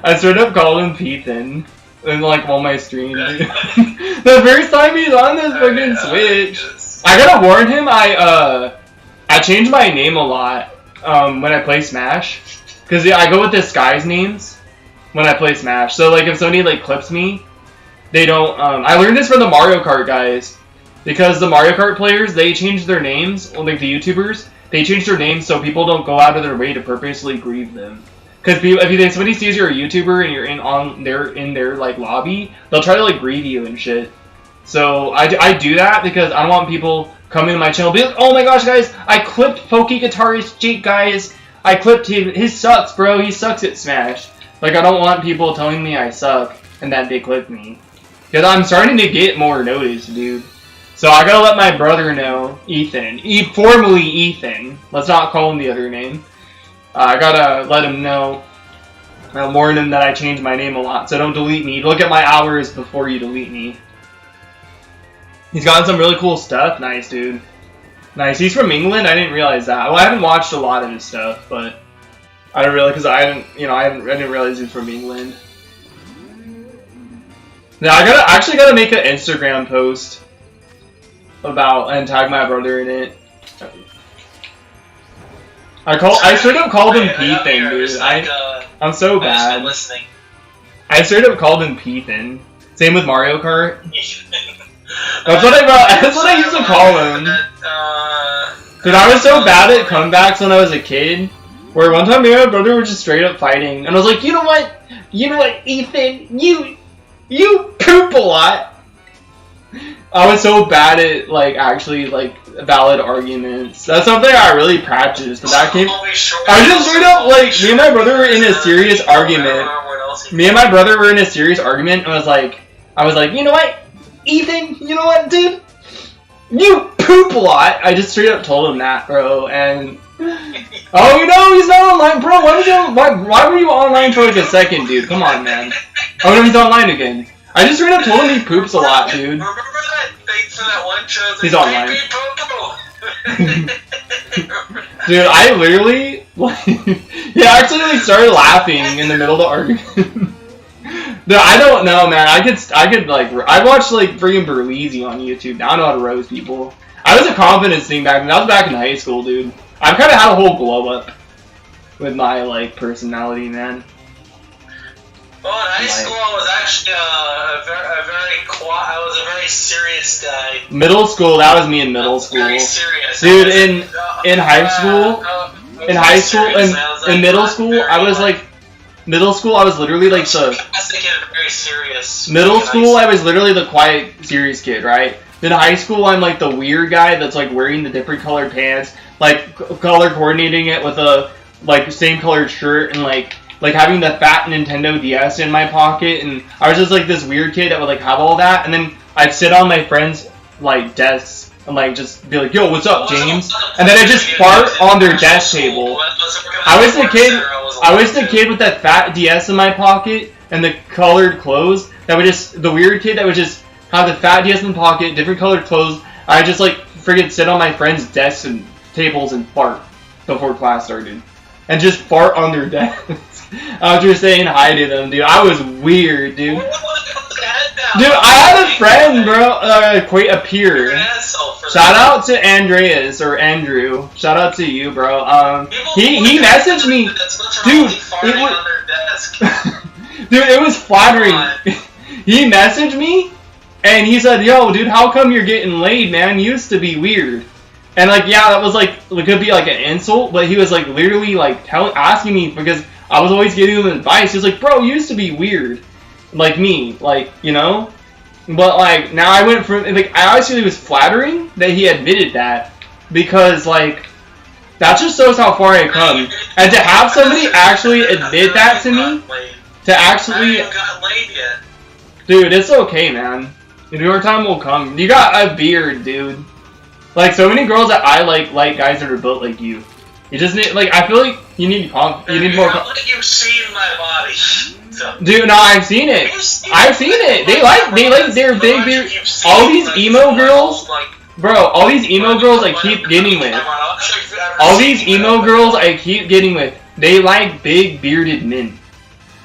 I straight up called him Peethan in like all my streams, dude. The first time he's on this fucking Switch. I gotta warn him, I change my name a lot when I play Smash. Cause I go with disguise names when I play Smash. So like if somebody like clips me, they don't, I learned this from the Mario Kart guys. Because the Mario Kart players, they change their names, like the YouTubers, they change their names so people don't go out of their way to purposely grieve them. Because if somebody sees you're a YouTuber and you're in their like lobby, they'll try to like grieve you and shit. So I do that because I don't want people coming to my channel and be like, oh my gosh guys, I clipped Pokey Guitarist Jake guys. I clipped him. His sucks, bro. He sucks at Smash. Like I don't want people telling me I suck and that they clip me. Because I'm starting to get more notice, dude. So I gotta let my brother know, Ethan. Formerly Ethan. Let's not call him the other name. I gotta let him know. I'll warn him that I change my name a lot, so don't delete me. Look at my hours before you delete me. He's gotten some really cool stuff. Nice, dude. Nice. He's from England? I didn't realize that. Well, I haven't watched a lot of his stuff, but I don't really, because I didn't realize he's from England. Now I actually gotta make an Instagram post about and tag my brother in it. I straight up called him Peethan, dude. I'm so bad. I straight up called him Peethan. Same with Mario Kart. That's what I used to call him. Dude, I was so bad at comebacks when I was a kid. Where one time me and my brother were just straight up fighting, and I was like, you know what, Ethan, you poop a lot. I was so bad at like actually like valid arguments. That's something I really practiced, but that came. I just straight up like me and my brother were in a serious argument. Me and my brother were in a serious argument, and I was like, you know what, Ethan, you know what, dude, you poop a lot. I just straight up told him that, bro, and. Oh, you know, he's not online, bro. Why were you online for like a second, dude? Come on, man. Oh no, he's online again. I just straight up told him he poops a lot, dude. Remember that thing for that one show? He's online. Dude, I literally, he actually like started laughing in the middle of the argument. Dude, I don't know, man. I could like, I watched like freaking Berleezy on YouTube. Now I know how to roast people. I was a confidence thing back then. That was back in high school, dude. I've kind of had a whole glow up with my like personality, man. Well, in high school, I was actually I was a very serious guy. Middle school, that was me in middle school. Very serious. Dude, in high school, in middle school, I was like, I was literally like the. Very serious. Middle school, I was literally the quiet, serious kid, right? In high school, I'm like the weird guy that's like wearing the different colored pants, like color coordinating it with a like same colored shirt, and like having the fat Nintendo DS in my pocket. And I was just like this weird kid that would like have all that, and then I'd sit on my friends' like desks and like just be like, "Yo, what's up, James?" And then I just fart on their desk table. I was the kid with that fat DS in my pocket and the colored clothes that would just the weird kid that would just have the fat DS in the pocket, different colored clothes. I just like friggin' sit on my friends' desks and tables and fart before class started. and just fart on their desks after saying hi to them, dude. I was weird, dude. Dude, I had a friend, bro, a peer. Shout out to Andreas or Andrew. Shout out to you, bro. He messaged me, dude. Dude, it was flattering. He messaged me, and he said, "Yo, dude, how come you're getting laid, man? You used to be weird." And like, yeah, that was like, it could be like an insult, but he was like literally like asking me because I was always giving him advice. He was like, "Bro, you used to be weird, like me, like, you know." But like now I went from like, I actually was flattering that he admitted that, because like that just shows how far I come. And to have somebody actually admit that to me, to actually, dude, it's okay, man. Your time will come. You got a beard, dude. Like, so many girls that I like guys that are built like you. You just need, like, I feel like you need more. You've seen my body. So. Dude, no, I've seen it. I've seen it. They like their big beard. All these emo girls, bro. All these emo girls I keep getting with. All these emo girls I keep getting with. They like big bearded men.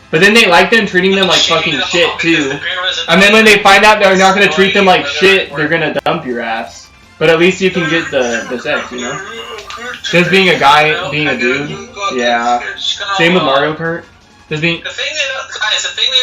But then they like them treating them like fucking shit too. And then when they find out they're not gonna treat them like shit, they're gonna dump your ass. But at least you can get the sex, you know? Just being a guy, being a dude. Yeah. Same with Mario Kart. Just being... The thing they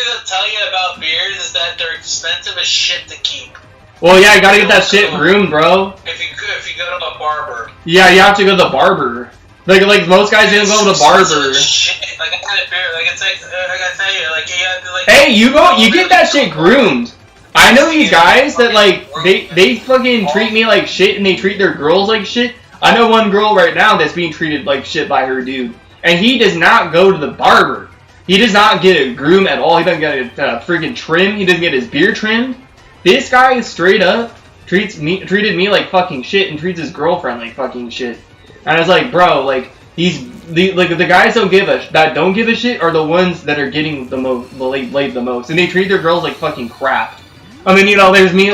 don't tell you about beards is that they're expensive as shit to keep. Well, yeah, you gotta get that shit groomed, bro. If you go to a barber. Yeah, you have to go to the barber. Like most guys didn't go to the barber. Shit. Like, I had a beard. Like, it's like, I gotta tell you, like, you have to, like... Hey, you get that shit groomed. I know these guys that, like, they fucking treat me like shit and they treat their girls like shit. I know one girl right now that's being treated like shit by her dude. And he does not go to the barber. He does not get a groom at all. He doesn't get a freaking trim. He doesn't get his beard trimmed. This guy straight up treated me like fucking shit and treats his girlfriend like fucking shit. And I was like, bro, like, the guys that don't give a shit are the ones that are getting laid the most. And they treat their girls like fucking crap. I mean, you know, there's me,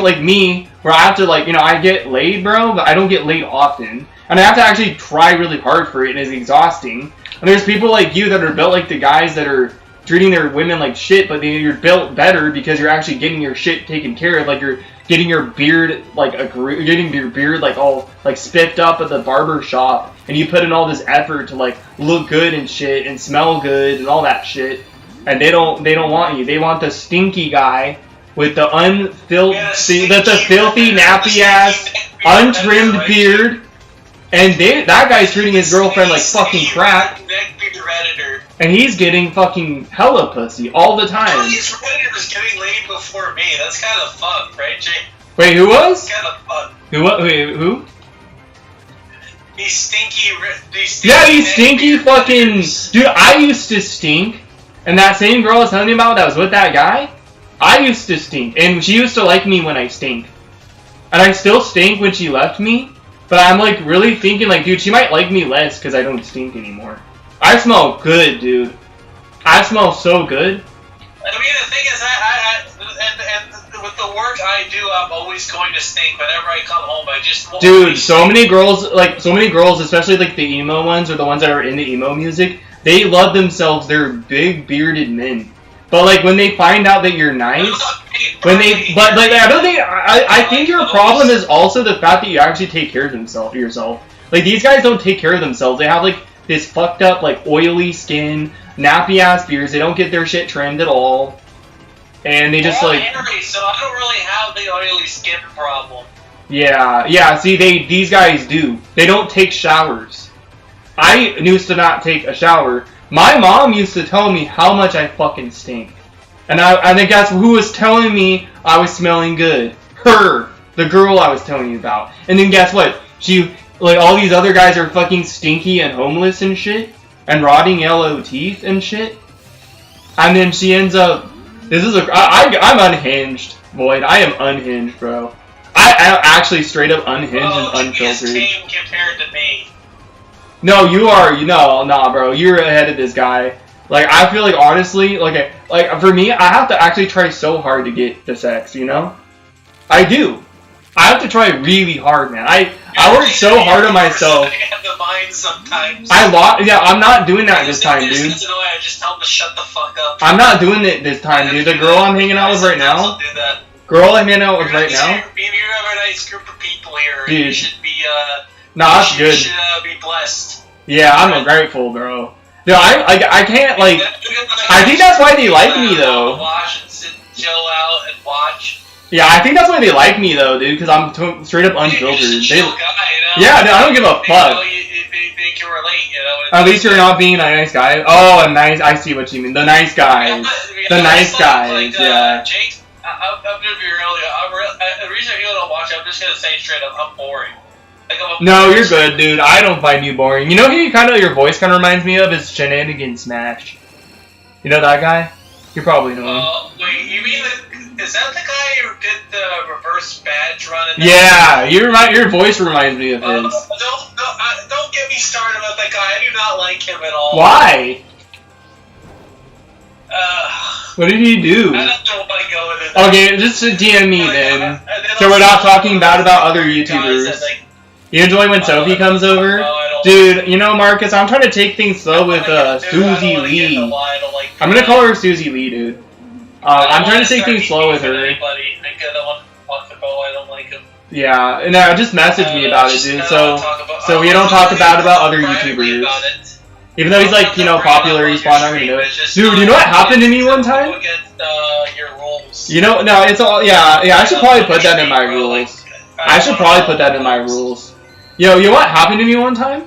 where I have to, like, you know, I get laid, bro, but I don't get laid often. And I have to actually try really hard for it, and it's exhausting. And there's people like you that are built like the guys that are treating their women like shit, but you're built better because you're actually getting your shit taken care of. Like, you're getting your beard, like, all, like, spiffed up at the barber shop, and you put in all this effort to, like, look good and shit, and smell good, and all that shit. And they don't want you. They want the stinky guy with the filthy, nappy-ass, untrimmed beard, and that guy's treating his girlfriend like fucking crap, and he's getting fucking hella pussy all the time. This Redditor was getting laid before me. That's kind of fun, right, Jake? Wait, who was? That's kind of fun. Who? These stinky yeah, these stinky fucking... Dude, I used to stink, and that same girl I was telling you about that was with that guy, I used to stink, and she used to like me when I stink. And I still stink when she left me, but I'm like really thinking like, dude, she might like me less because I don't stink anymore. I smell good, dude. I smell so good. I mean, the thing is, and with the work I do, I'm always going to stink. Whenever I come home, I just won't. Dude, so many girls, especially like the emo ones or the ones that are into emo music, they love themselves. They're big bearded men. But like when they find out that you're nice, I think your problem is also the fact that you actually take care of yourself. Like these guys don't take care of themselves. They have like this fucked up like oily skin, nappy ass beards. They don't get their shit trimmed at all, and they just like. So I don't really have the oily skin problem. Yeah. See, these guys do. They don't take showers. I used to not take a shower. My mom used to tell me how much I fucking stink. And I think that's who was telling me I was smelling good. Her. The girl I was telling you about. And then guess what? All these other guys are fucking stinky and homeless and shit. And rotting yellow teeth and shit. And then she ends up... I'm unhinged, Void. I am unhinged, bro. I'm actually straight up unhinged and unfiltered. Tame compared to me. No, you are. Nah, bro. You're ahead of this guy. Like, I feel like, honestly, like for me, I have to actually try so hard to get the sex, you know? I do. I have to try really hard, man. I I worked so hard on myself. I have the mind sometimes. Yeah, I'm not doing that this time, dude. I just tell him to shut the fuck up. I'm not doing it this time, dude. The girl I'm hanging out with right now. Girl I'm hanging out with right now. You have a nice group of people here. Dude. You should be, nah, that's good. You should be blessed. Yeah, I'm grateful, bro. Dude, I can't, like, I think that's why they like me, though. Watch and sit, chill out and watch. Yeah, I think that's why they like me, though, dude, because I'm straight up unfiltered. You're just a chill guy, you know? Yeah, dude, I don't give a fuck. They can relate, you know? At least you're not being a nice guy. Oh, a nice, I see what you mean. The nice guys. The nice guys, yeah. Jake, I'm gonna be real, the reason people don't watch it, I'm just gonna say straight up, I'm boring. Like, no, you're good, dude. I don't find you boring. You know who your voice kind of reminds me of is Shenanigan Smash. You know that guy? You probably know him. Wait, you mean is that the guy who did the reverse badge run? Yeah, your voice reminds me of his. Don't get me started about that guy. I do not like him at all. Why? What did he do? I don't want to go into that. Okay, just DM me then. So we're not talking bad about other YouTubers. You enjoy when Sophie comes over? Dude, you know, Marcus, I'm trying to take things slow with Susie Lee. I'm gonna call her Susie Lee, dude. I'm trying to take things slow with her. Yeah, and just message me about it, dude. So we don't talk bad about other YouTubers. Even though he's like, you know, popular, he's probably not gonna know it. Dude, you know what happened to me one time? You know, no, it's all, yeah, I should probably put that in my rules. I should probably put that in my rules. Yo, you know what happened to me one time?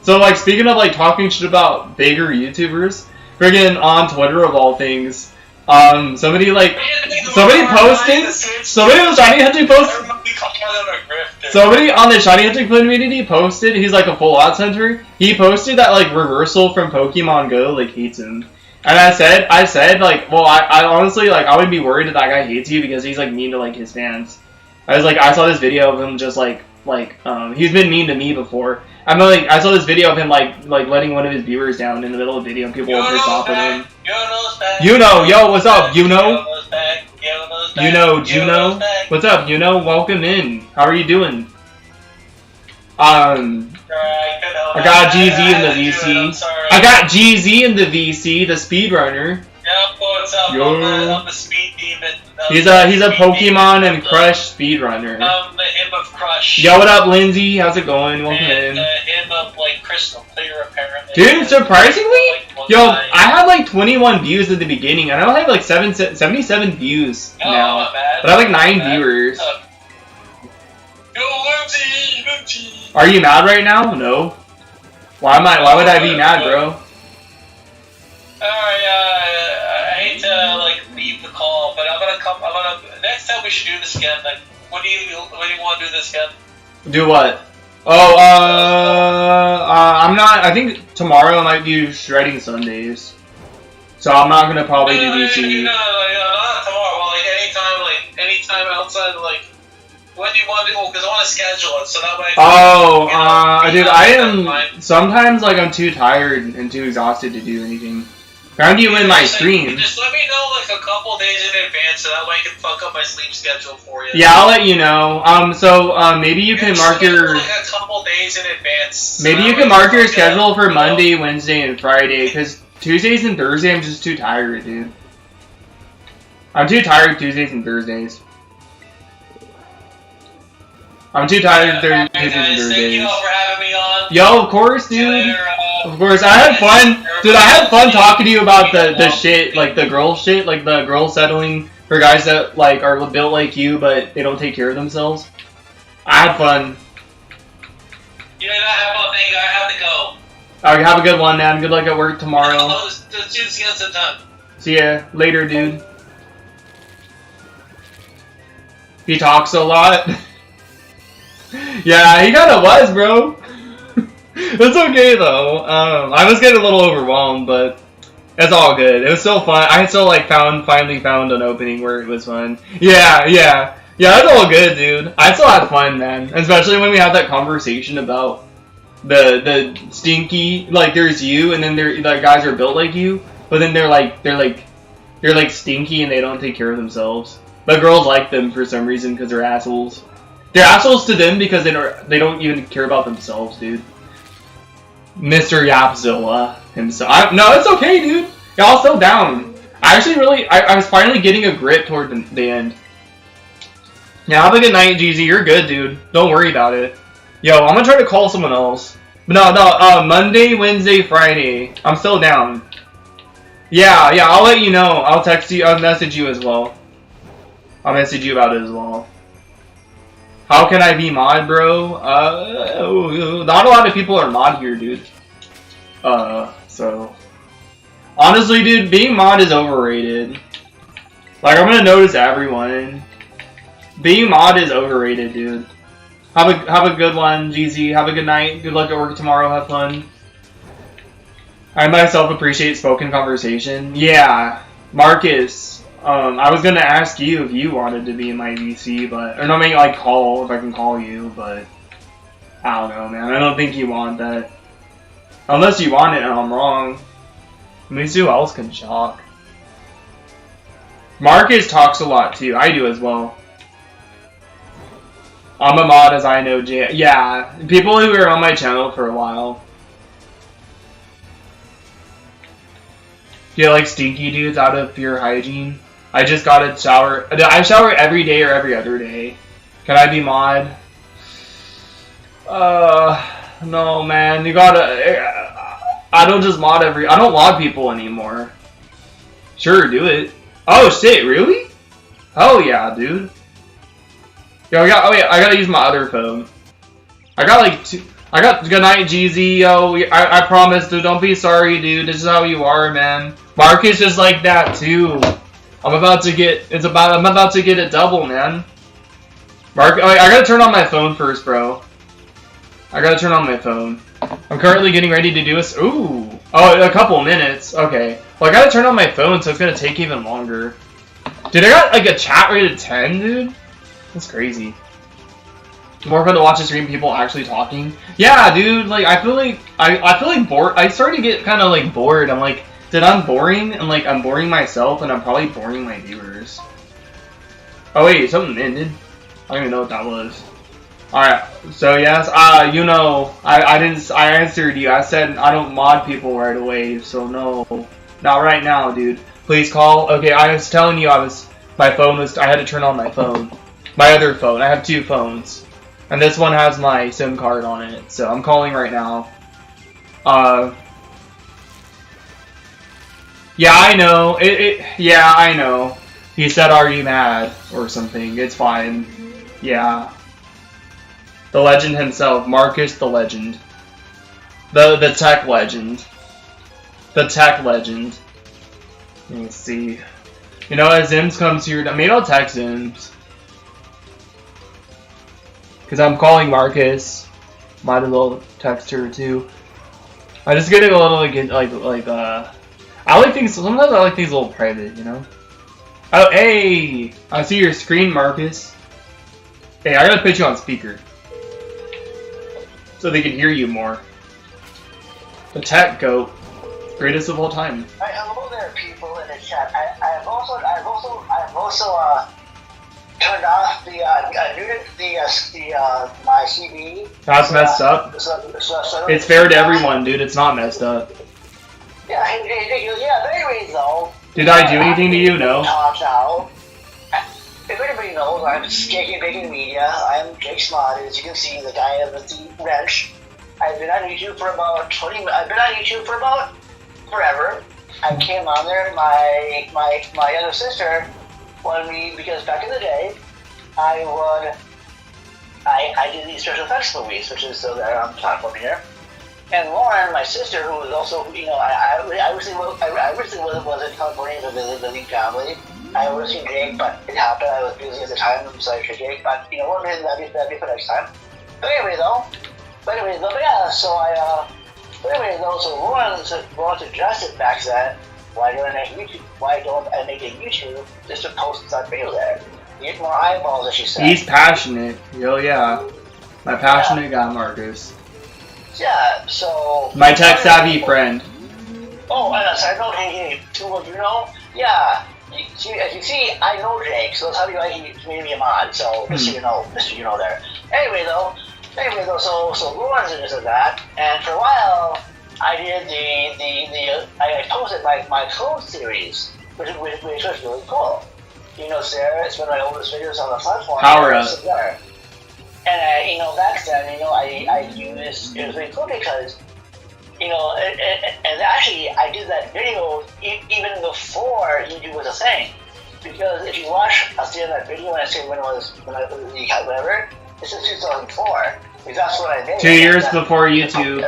So, like, speaking of, like, talking shit about bigger YouTubers, friggin' on Twitter of all things, somebody posted, somebody on the Shiny Hunting somebody on the Shiny Hunting community posted, he's like a full odds hunter, he posted that, like, Reversal from Pokemon Go, like, hates him. And I said, like, well, I honestly, like, I wouldn't be worried that guy hates you because he's, like, mean to, like, his fans. I was like, I saw this video of him just, he's been mean to me before. I saw this video of him, like letting one of his viewers down in the middle of the video and people were pissed off at him. You know, yo, what's up, you know? You know, Juno? What's up, you know? Welcome in. How are you doing? I got GZ in the VC. I got GZ in the VC, the speedrunner. Yep, what's up? I'm the speed demon. He's a Pokemon and Crush speedrunner. The imp of Crush. Yo, what up, Lindsay? How's it going? Welcome in. The imp of, like, Crystal Clear, apparently. Dude, surprisingly, yo, I had like 21 views at the beginning, and I only have like 77 views now. But I have like 9 viewers. Yo, Lindsay! Are you mad right now? No. Why would I be mad, bro? I hate to like leave the call, but next time we should do this again. Like, what do you want to do this again? Do what? Oh, I'm not. I think tomorrow I might do shredding Sundays, so I'm not gonna probably do VC. No, not tomorrow. Well, like anytime outside. Like, when do you want to do? Because I want to schedule it so that way. Dude, I am sometimes like I'm too tired and too exhausted to do anything. Found you in my stream. Just let me know like a couple days in advance so that way I can fuck up my sleep schedule for you. Yeah, I'll let you know. Maybe you can mark your... like a couple days in advance. Maybe you can mark your schedule for Monday, Wednesday, and Friday, because Tuesdays and Thursdays I'm just too tired, dude. I'm too tired Tuesdays and Thursdays. I'm too tired Tuesdays and Thursdays. Thank you all for having me on. Yo, of course, dude. Of course, I had fun. Dude, I had fun talking to you about the shit, like the girl shit, like the girls settling for guys that like are built like you, but they don't take care of themselves. I had fun. You did not have fun, thank you. I have to go. Alright, have a good one, man. Good luck at work tomorrow. Let's do this again sometime. See ya later, dude. He talks a lot. Yeah, he kinda was, bro. It's okay though. I was getting a little overwhelmed, but it's all good. It was still fun. I still like finally found an opening where it was fun. Yeah, it's all good, dude. I still had fun, man. Especially when we had that conversation about the stinky, like there's you, and then the guys are built like you, but then they're stinky and they don't take care of themselves. But girls like them for some reason because they're assholes. They're assholes to them because they don't even care about themselves, dude. Mr. Yapzilla himself. No, it's okay, dude. Y'all still down. I actually really, I was finally getting a grip toward the end. Yeah, have a good night, GZ. You're good, dude. Don't worry about it. Yo, I'm gonna try to call someone else. But no, Monday, Wednesday, Friday. I'm still down. Yeah, I'll let you know. I'll text you, I'll message you as well. I'll message you about it as well. How can I be mod, bro? Not a lot of people are mod here, dude. So. Honestly, dude, being mod is overrated. Like, I'm gonna notice everyone. Being mod is overrated, dude. Have a good one, GZ. Have a good night. Good luck at work tomorrow. Have fun. I myself appreciate spoken conversation. Yeah, Marcus. I was gonna ask you if you wanted to be in my VC, but or no, maybe like call if I can call you, but I don't know, man. I don't think you want that. Unless you want it and I'm wrong. Let me see who else can shock. Marcus talks a lot too. I do as well. I'm a mod as I know J. Yeah, people who are on my channel for a while. Feel like stinky dudes out of pure hygiene. I just got a shower. I shower every day or every other day. Can I be mod? No, man. You gotta. I don't just mod every. I don't mod people anymore. Sure, do it. Oh shit, really? Hell yeah, dude. Yo, I gotta use my other phone. I got like two. I got good night, GZ. Yo, I promise, dude. Don't be sorry, dude. This is how you are, man. Marcus is like that too. I'm about to get a double, man. I gotta turn on my phone first, bro. I gotta turn on my phone. I'm currently getting ready to do a couple minutes. Okay. Well, I gotta turn on my phone, so it's gonna take even longer. Dude, I got like a chat rate of 10, dude. That's crazy. More fun to watch the stream, people actually talking. Yeah, dude. Like I feel like bored. I started to get kind of like bored. I'm like, dude, I'm boring, and like I'm boring myself, and I'm probably boring my viewers. Oh wait, something ended. I don't even know what that was. Alright, so yes, you know, I answered you. I said I don't mod people right away, so no. Not right now, dude. Please call. Okay, I was telling you I had to turn on my phone. My other phone. I have two phones. And this one has my SIM card on it, so I'm calling right now. Yeah, I know. Yeah, I know. He said, "Are you mad?" or something. It's fine. Yeah. The legend himself, Marcus the legend. The tech legend. The tech legend. Let me see. You know, as Zims comes here, maybe I'll text Zims. Because I'm calling Marcus. Might as well text her too. I just get a little I like things, sometimes I like things a little private, you know? Oh, hey! I see your screen, Marcus. Hey, I gotta put you on speaker. So they can hear you more. The tech goat. Greatest of all time. Hello there, people in the chat. I've also turned off my CB. That's messed up. It's fair to everyone, dude. It's not messed up. Yeah, but anyways, though. Did I do anything to you? No. If anybody knows, I'm Skaking Baking Media. I'm Jake Smod, as you can see, the guy with the wrench. I've been on YouTube for about forever. I came on there. My other sister wanted me because back in the day, I did these special effects movies, which is so they're on the platform here. And Lauren, my sister, who was also, you know, I originally wasn't California with the lead family. I would have seen Jake, but it happened. I was busy at the time, so I said Jake. But you know what, man, that'd be for next time. But anyway, though, yeah. So so Lauren suggested back then, why don't I make a YouTube just to post some video there? Get more eyeballs, as she said. He's passionate. Yo, yeah. My passionate guy, Marcus. Yeah, so... My tech-savvy friend. Oh, and a side note, hey, two of you know? Yeah, as you see, I know Jake, so that's how he made me a mod. So just so you know there. Anyway though, so Lauren's into this and that, and for a while I did I posted my code series, which was really cool. You know, Sarah, it's one of my oldest videos on the platform. Power up. And back then, I used, it was really cool because, and actually I did that video even before YouTube was a thing. Because if you watch, I'll see in that video when I say when I was the whatever, it's in 2004. Because that's what I made. 2 years before YouTube.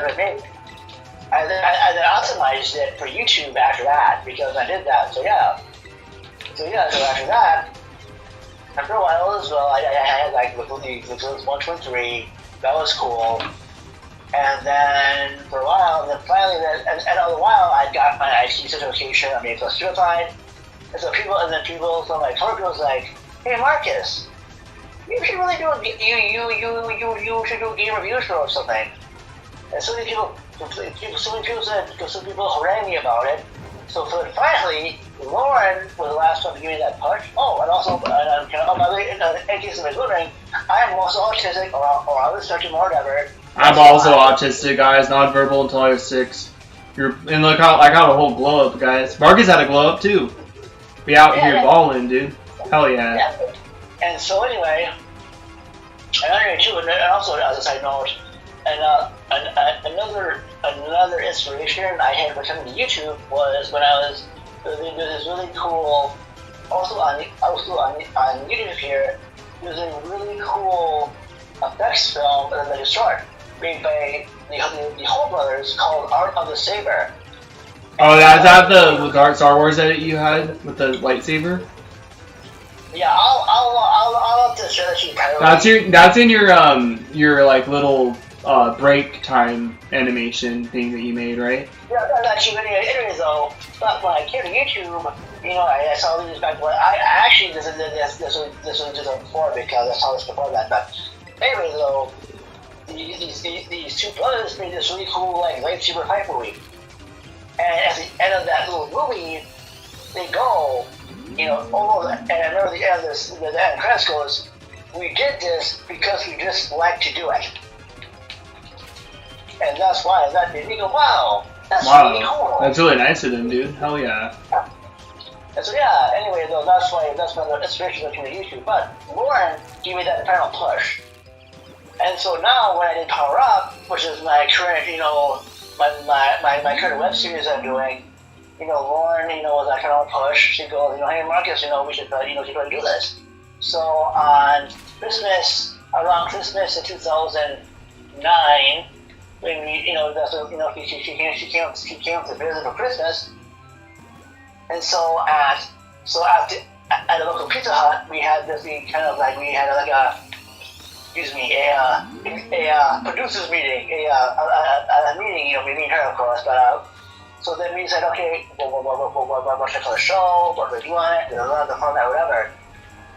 I then optimized it for YouTube after that because I did that. So after that, after a while as well, I had like the 123. That was cool. And then for a while, and then finally, and all the while, I got my IC certification. I made plus certified. And so people from my coworker was like, "Hey Marcus, you should really do you should do game reviews or something." And so many people said, because some people harangued me about it. So finally, Lauren was the last one to give me that push. Oh, and also, by the way, in case somebody's wondering, I am also autistic or on the spectrum or whatever. I'm also autistic, guys. Non-verbal until I was 6. And look how I got a whole glow up, guys. Marcus had a glow up too. Be out here balling, dude. Hell yeah. And so anyway, and also as a side note, another inspiration I had for coming to YouTube was when there's this really cool, also on YouTube here, there's a really cool effects film that I short made by the Holt brothers called Art of the Saber. Oh, is that the Star Wars edit you had with the lightsaber? Yeah, I'll have to share that you. That's in your like little break time animation thing that you made, right? Yeah, that's actually anyways though. But when I came to YouTube, I saw these back when I actually this was just before because I saw this before that. But anyway though, these two brothers made this really cool like lightsaber fight movie. And at the end of that little movie, they go, almost, and I remember the end of the end credits goes, "We did this because we just like to do it." And that's why that made me go, wow, that's really cool. That's really nice of them, dude. Hell yeah. And so anyway though, that's my inspiration looking at YouTube. But Lauren gave me that final push. And so now when I did Power Up, which is my current, my current web series I'm doing, Lauren, was that kind of push. She goes, "Hey Marcus, we should do this." So on around Christmas in 2009, when she came to visit for Christmas, and so at a local Pizza Hut, we had a producers meeting, a meeting, me and her of course, but so then we said, okay, what should I call the show, what do we do on it, the format, whatever.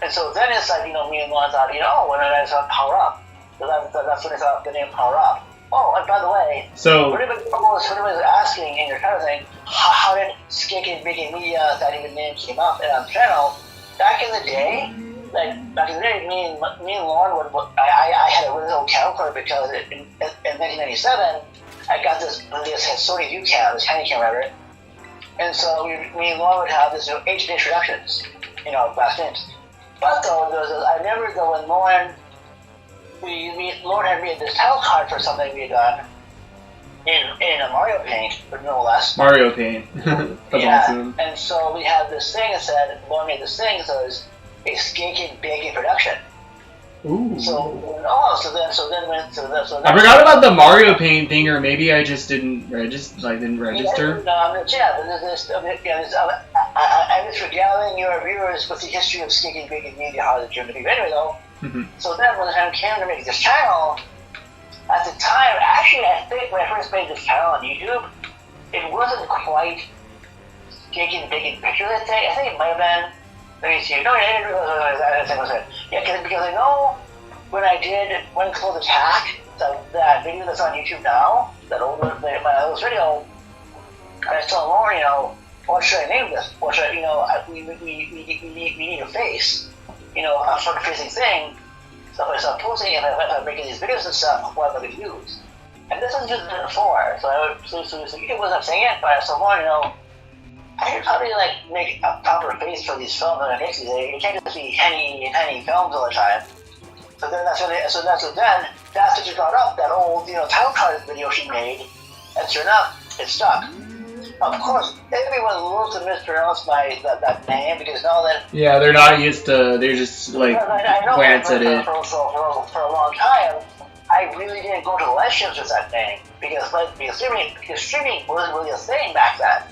And so then it's like, me and Lauren thought, when I saw Power Up, so that's when I thought the name Power Up. Oh, and by the way, so for anybody was asking in your kind of thing, how did Skink and Big Media, that even name came up on the channel, back in the day, me and Lauren I had a really old camcorder because in 1997 I got this Sony ViewCam, this handy camera, right? And so me and Lauren would have this ancient introductions, back then. But though I remember though when Lauren had made this title card for something we had done in a Mario Paint, but no less. Mario Paint. That's awesome. And so we had this thing that said, Lauren made this thing that says, a skanking big production. Ooh. So then I forgot about the Mario Paint thing, or maybe I just didn't register. I'm just regaling your viewers with the history of skanking big and media, how the German people. Anyway, though. Mm-hmm. So then when the time came to make this channel, at the time, actually, I think when I first made this channel on YouTube, it wasn't quite skanking big in picture that day. I think it might have been. Let me see. No, I didn't realize that. Yeah, because I know when I did One Close Attack, that video that's on YouTube now, that old my old video, I was telling Lauren, what should I name this? What should I, we need a face, a front facing thing. So if I start posting and if I'm making these videos and stuff, what am I going to use? And this was just before, so it wasn't saying it, but so far, I could probably make a proper face for these films that I make these days. You can't just be tiny films all the time. So then that's what you brought up, that old, title card video she made, and sure enough, it stuck. Of course, everyone loves to mispronounce that name because now that... Yeah, they're not used to, they're just, I know glance at it. For a long time, I really didn't go to the live streams with that name because streaming wasn't really a thing back then.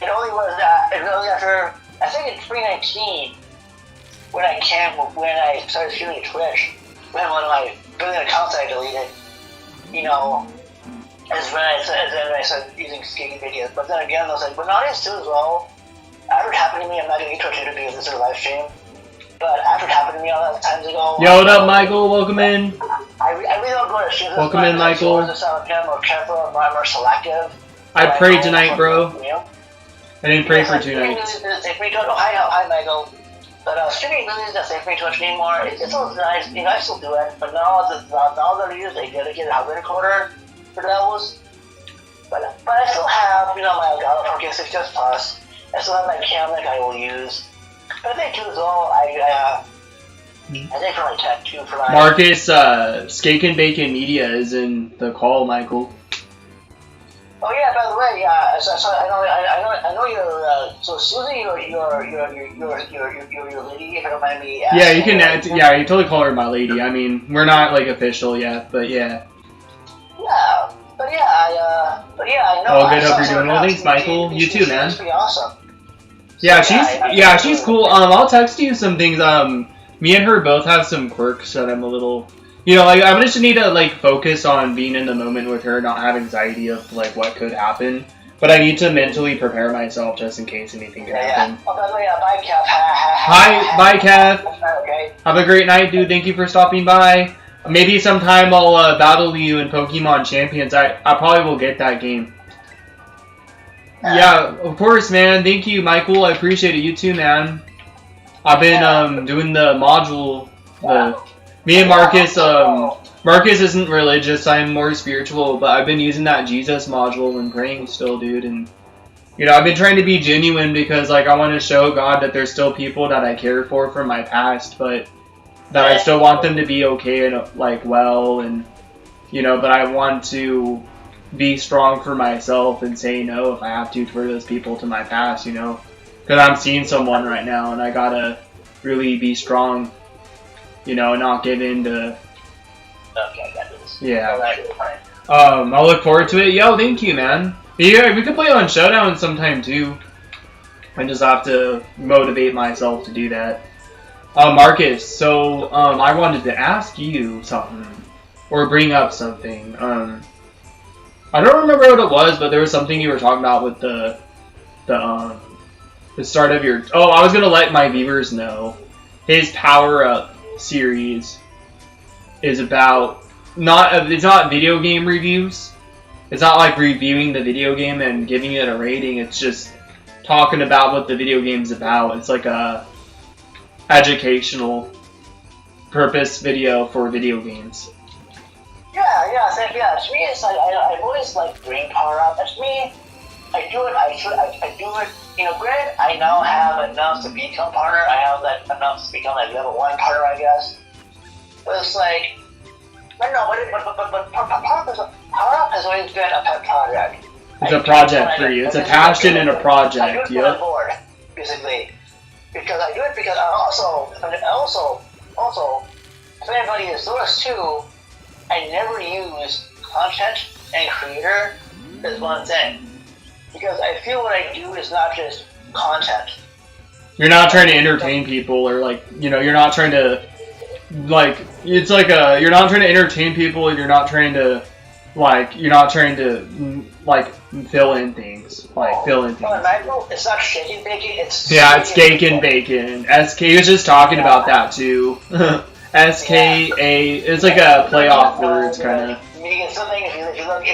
It only was after, I think in 2019, when I started streaming Twitch, when one of my billion accounts I deleted, is when I started using skating videos. But then again, I was like, but nowadays too as well. After it happened to me, I'm not going to get Twitch because this is a live stream. But after it happened to me all that times ago. Yo, what up, Michael? Welcome in. I really don't go to streams. Welcome in, Michael. I'm more careful, I'm more selective. I prayed tonight, bro. I didn't pray for 2 nights. Hi, Michael. But streaming really isn't safe for me too much anymore. It's all nice, I still do it. But now that I use a dedicated hardware recorder for those. But I still have, my Elgato 4K 6S Plus. I still have my cam that I will use. But I think too as well, I think for my tech too, for my... Marcus, Skake and Bacon Media is in the call, Michael. Oh yeah, by the way, so I know you're, so Susie, you're lady, if you don't mind me asking. Yeah, you can, yeah, you totally call her my lady. I mean, we're not, official yet, but yeah. Yeah, but yeah, I know. Oh, good, hope you're doing well. Thanks, Michael. You too, man. She's pretty awesome. Yeah, she's cool. I'll text you some things. Me and her both have some quirks that I'm a little... I just need to, focus on being in the moment with her, not have anxiety of, what could happen. But I need to mentally prepare myself just in case anything could happen. Oh, by the way, bye, Kev. Hi, bye, Kev. Okay. Have a great night, dude. Thank you for stopping by. Maybe sometime I'll battle you in Pokemon Champions. I probably will get that game. Yeah, of course, man. Thank you, Michael. I appreciate it. You too, man. I've been doing the module, me and Marcus, Marcus isn't religious, I'm more spiritual, but I've been using that Jesus module and praying still, dude, and, I've been trying to be genuine because, I want to show God that there's still people that I care for from my past, but that I still want them to be okay and, well, and, but I want to be strong for myself and say no if I have to for those people to my past, because I'm seeing someone right now, and I gotta really be strong. Not give in to... Okay, I got this. Yeah. Alright. I'll look forward to it. Yo, thank you, man. Yeah, we could play on Showdown sometime, too. I just have to motivate myself to do that. Marcus, so, I wanted to ask you something. Or bring up something. I don't remember what it was, but there was something you were talking about with the start of your... Oh, I was gonna let my viewers know. His power-up series is about it's not video game reviews. It's not reviewing the video game and giving it a rating. It's just talking about what the video game's about. It's like a educational purpose video for video games. Yeah. To me, it's I've always liked brain power up. To me, I do it. Granted, I now have enough to become partner. I have that enough to become level 1 partner, I guess. But it's but power up has always been a pet project. It's a project for you. It's a passion and a project. I do it for the board, basically, because I do it because also, if anybody is source too, I never use content and creator as one thing. Because I feel what I do is not just content. You're not trying to entertain people, or you're not trying to, you're not trying to entertain people, and you're not trying to, fill in things, fill in things. It's not shaking bacon, it's... Yeah, it's cake and bacon. SK was just talking about that, too. SKA, it's like a play off words, kind of. you get something if you look,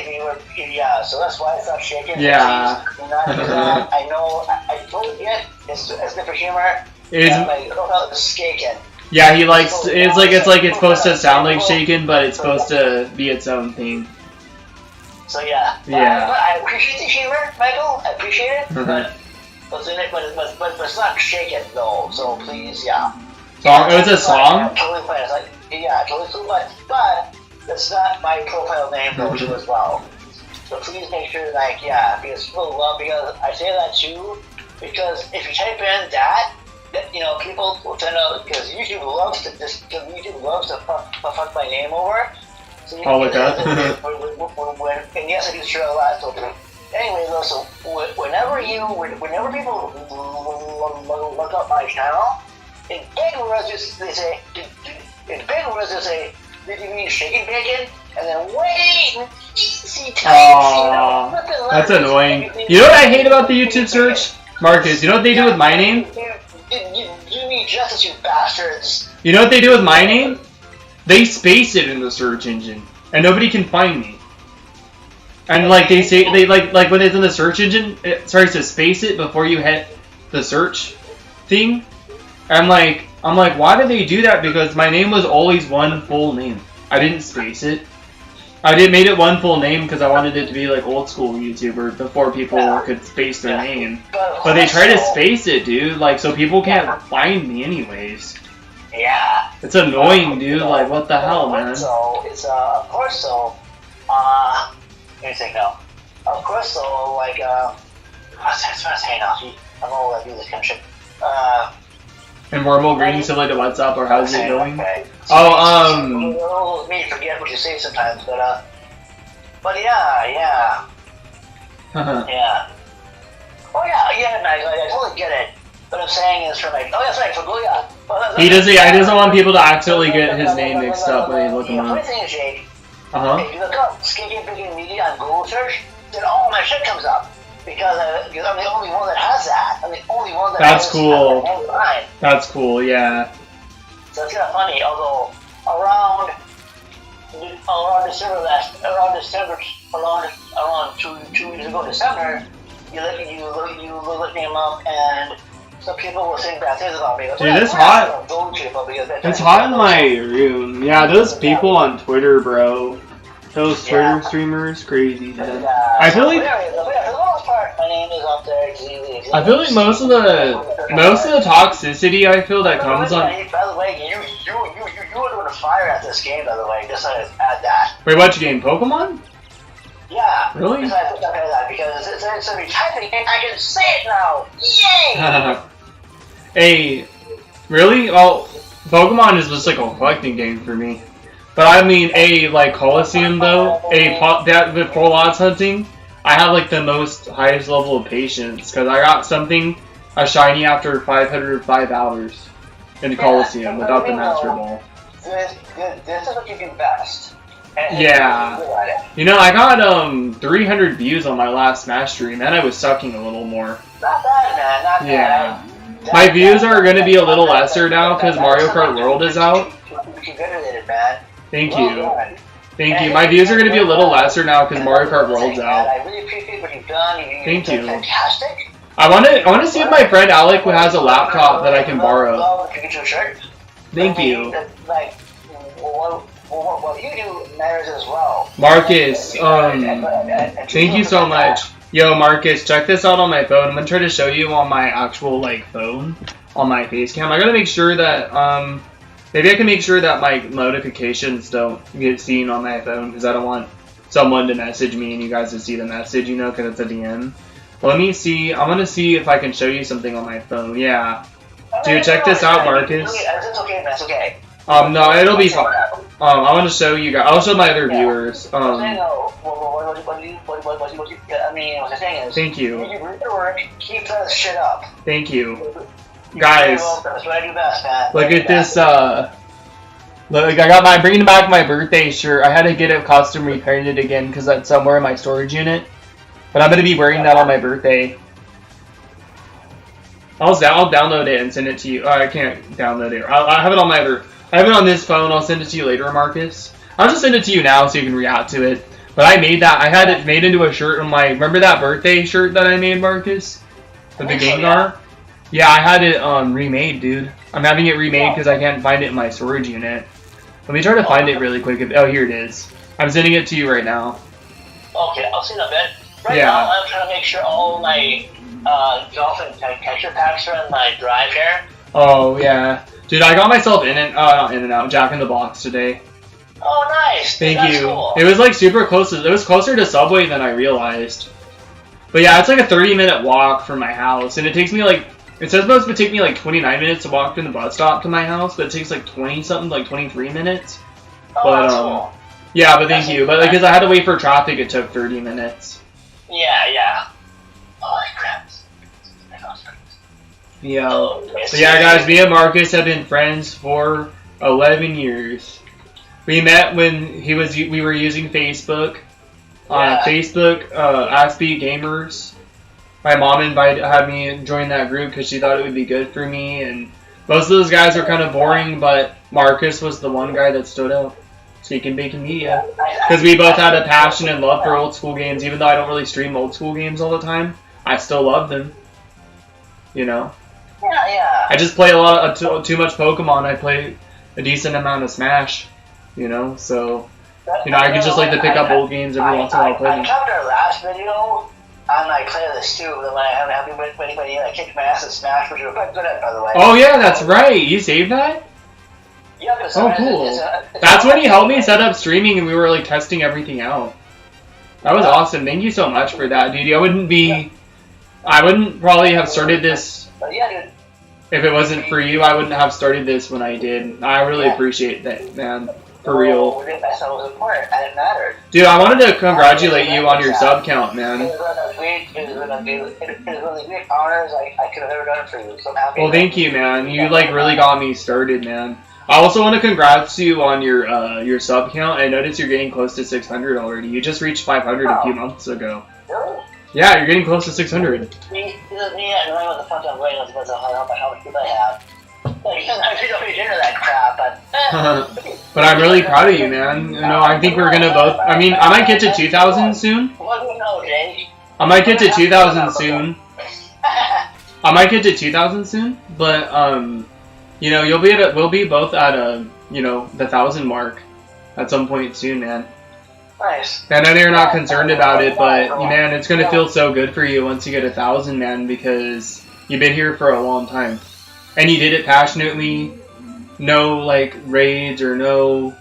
yeah, so that's why it's not shaking. Yeah. I know, I totally get it's good for humor. My profile is shaken. Yeah, he likes, it's like it's supposed to sound like shaken, but it's supposed to be its own thing. So yeah. Yeah. But I appreciate the humor, Michael. I appreciate it. But it's not shaken though. So please, yeah. Song? It was a song? Totally fine. It's like, yeah, totally cool. But that's not my profile name though too as well. So please make sure, like, yeah, because people love, because I say that too, because if you type in that, you know, people will tend to, because YouTube loves to fuck my name over. So oh, like that? And yes, I do share a lot. So anyway, though, so whenever people look up my channel, in big words they say, did you mean shaking bacon? And then wait, easy time. That's annoying. You know what I hate about the YouTube search? Marcus, you know what they do with my name? Do me justice, you bastards. You know what they do with my name? They space it in the search engine, and nobody can find me. And like they say, they like when it's in the search engine, it starts to space it before you hit the search thing. I'm like, why do they do that? Because my name was always one full name. I didn't space it. I made it one full name because I wanted it to be like old school YouTuber before people could space their name. But they try to space it, dude, like so people can't find me anyways. Yeah. It's annoying, dude. Like, what the hell, man? So it's of course so. Let me think now. Of course so, like what's I saying now? I'm old. I do this kind of shit. And Marble Green similar to what's up or how's it going? Okay. Oh, me forget what you say sometimes, but yeah. Yeah. Oh yeah, I totally get it. What I'm saying is for like, oh yeah, sorry, for Goya. He doesn't want people to accidentally get his name mixed up when they look him up. Funny thing is, Jake, if you look up Skating Big Media on Google search, then all my shit comes up. Because I'm the only one that has that. I'm the only one that That's has cool. that. That's cool, yeah. So it's kind of funny, although around two weeks ago, December, you look him up, and some people will say bad things about me. Dude, it's hot. It's hot in my room. Yeah, those people on Twitter, bro. Those Twitter streamers, crazy, man. I feel like my name is up there. I feel like most of the toxicity I feel that comes on. By the way, you were doing a fire at this game. By the way, just to add that. Wait, what game? Pokemon? Yeah. Really? Because it's a typing. I can say it now. Yay! Hey, really? Well, Pokemon is just like a collecting game for me. But I mean, like Coliseum though, that with full odds hunting, I have like the highest level of patience because I got a shiny after 505 hours in Coliseum without the Master Ball. This is what you do best. Yeah. You know, I got 300 views on my last Smash stream, and I was sucking a little more. Not bad, man. Not bad. Yeah. My views are going to be a little lesser now because Mario Kart World is out. Thank you. Thank you. My views are going to be a little lesser now because Mario Kart World's out. I really appreciate what you've done. Thank you. Fantastic. I want to see if my friend Alec has a laptop that I can borrow. Thank you. Like, what you do matters as well. Marcus, thank you so much. Yo, Marcus, check this out on my phone. I'm gonna try to show you on my actual phone on my face cam. I gotta make sure that maybe I can make sure that my notifications don't get seen on my phone because I don't want someone to message me and you guys to see the message, because it's at the end. Let me see. I'm gonna see if I can show you something on my phone. Yeah. Dude, check this out, Marcus. It's okay, man. It's okay. No, it'll be fine. I want to show you guys. I'll show my other viewers. I mean, what I'm saying is, thank you. You do your work, keep that shit up. Thank you. Guys, that's what I do best, man. look at this, look, I got bringing back my birthday shirt. I had to get it custom repaired again because that's somewhere in my storage unit. But I'm going to be wearing that on my birthday. I'll download it and send it to you. I can't download it. I have it on my I have it on this phone. I'll send it to you later, Marcus. I'll just send it to you now so you can react to it. But I made that. I had it made into a shirt on my. Remember that birthday shirt that I made, Marcus? With the Gengar? Yeah, I had it remade, dude. I'm having it remade because I can't find it in my storage unit. Let me try to find it really quick. Oh, here it is. I'm sending it to you right now. Okay, I'll see in a bit. Right now, I'm trying to make sure all my Dolphin texture packs are in my drive here. Oh, yeah. Dude, I got myself not In and Out, Jack in the Box today. Oh, nice. Thank you. Cool. It was like super close. It was closer to Subway than I realized. But yeah, it's like a 30-minute walk from my house, and it takes me like. It says supposed to take me like 29 minutes to walk from the bus stop to my house, but it takes like 20 something, like 23 minutes. Oh, but that's cool. yeah, but thank you. But like, because I had to wait for traffic, it took 30 minutes. Yeah. Holy crap. Yeah. But yeah, guys, me and Marcus have been friends for 11 years. We met when we were using Facebook. Facebook, Aspie Gamers. My mom had me join that group because she thought it would be good for me, and most of those guys were kind of boring, but Marcus was the one guy that stood out. Speaking Bacon Media. Because we both had a passion and love for old school games, even though I don't really stream old school games all the time. I still love them. You know? Yeah. I just play a lot of too much Pokemon. I play a decent amount of Smash. You know? So, you know, I could just like to pick up old games every once in a while and play them. I covered our last video on my playlist too, when I haven't had anybody kicked my ass at Smash, which you're quite good at, by the way. Oh yeah, that's right. You saved that? Yeah, oh, cool. That's when he helped me set up streaming and we were like testing everything out. That was awesome. Thank you so much for that, dude. I wouldn't probably have started this if it wasn't for you. I wouldn't have started this when I did. I really appreciate that, man. For real. Dude, I wanted to congratulate you on your sub count, man. It was one of the great honors I could have ever done for you. So I'm happy. Well, thank you, man. You like really got me started, man. I also want to congrats you on your sub count. I noticed you're getting close to 600 already. You just reached 500 a few months ago. Really? Yeah, you're getting close to 600. Me, knowing what the fuck I'm waiting on how much people I have. Like, I don't get into that crap, but... But I'm really proud of you, man. You know, I think we're gonna both... I mean, I might get to 2,000 soon. What do you know, Jay? I might get to 2,000 soon. But, you know, we'll be both at you know, the 1,000 mark at some point soon, man. Nice. I know you're not concerned about it, but man, it's gonna feel so good for you once you get 1,000, man, because you've been here for a long time, and you did it passionately. No like raids or no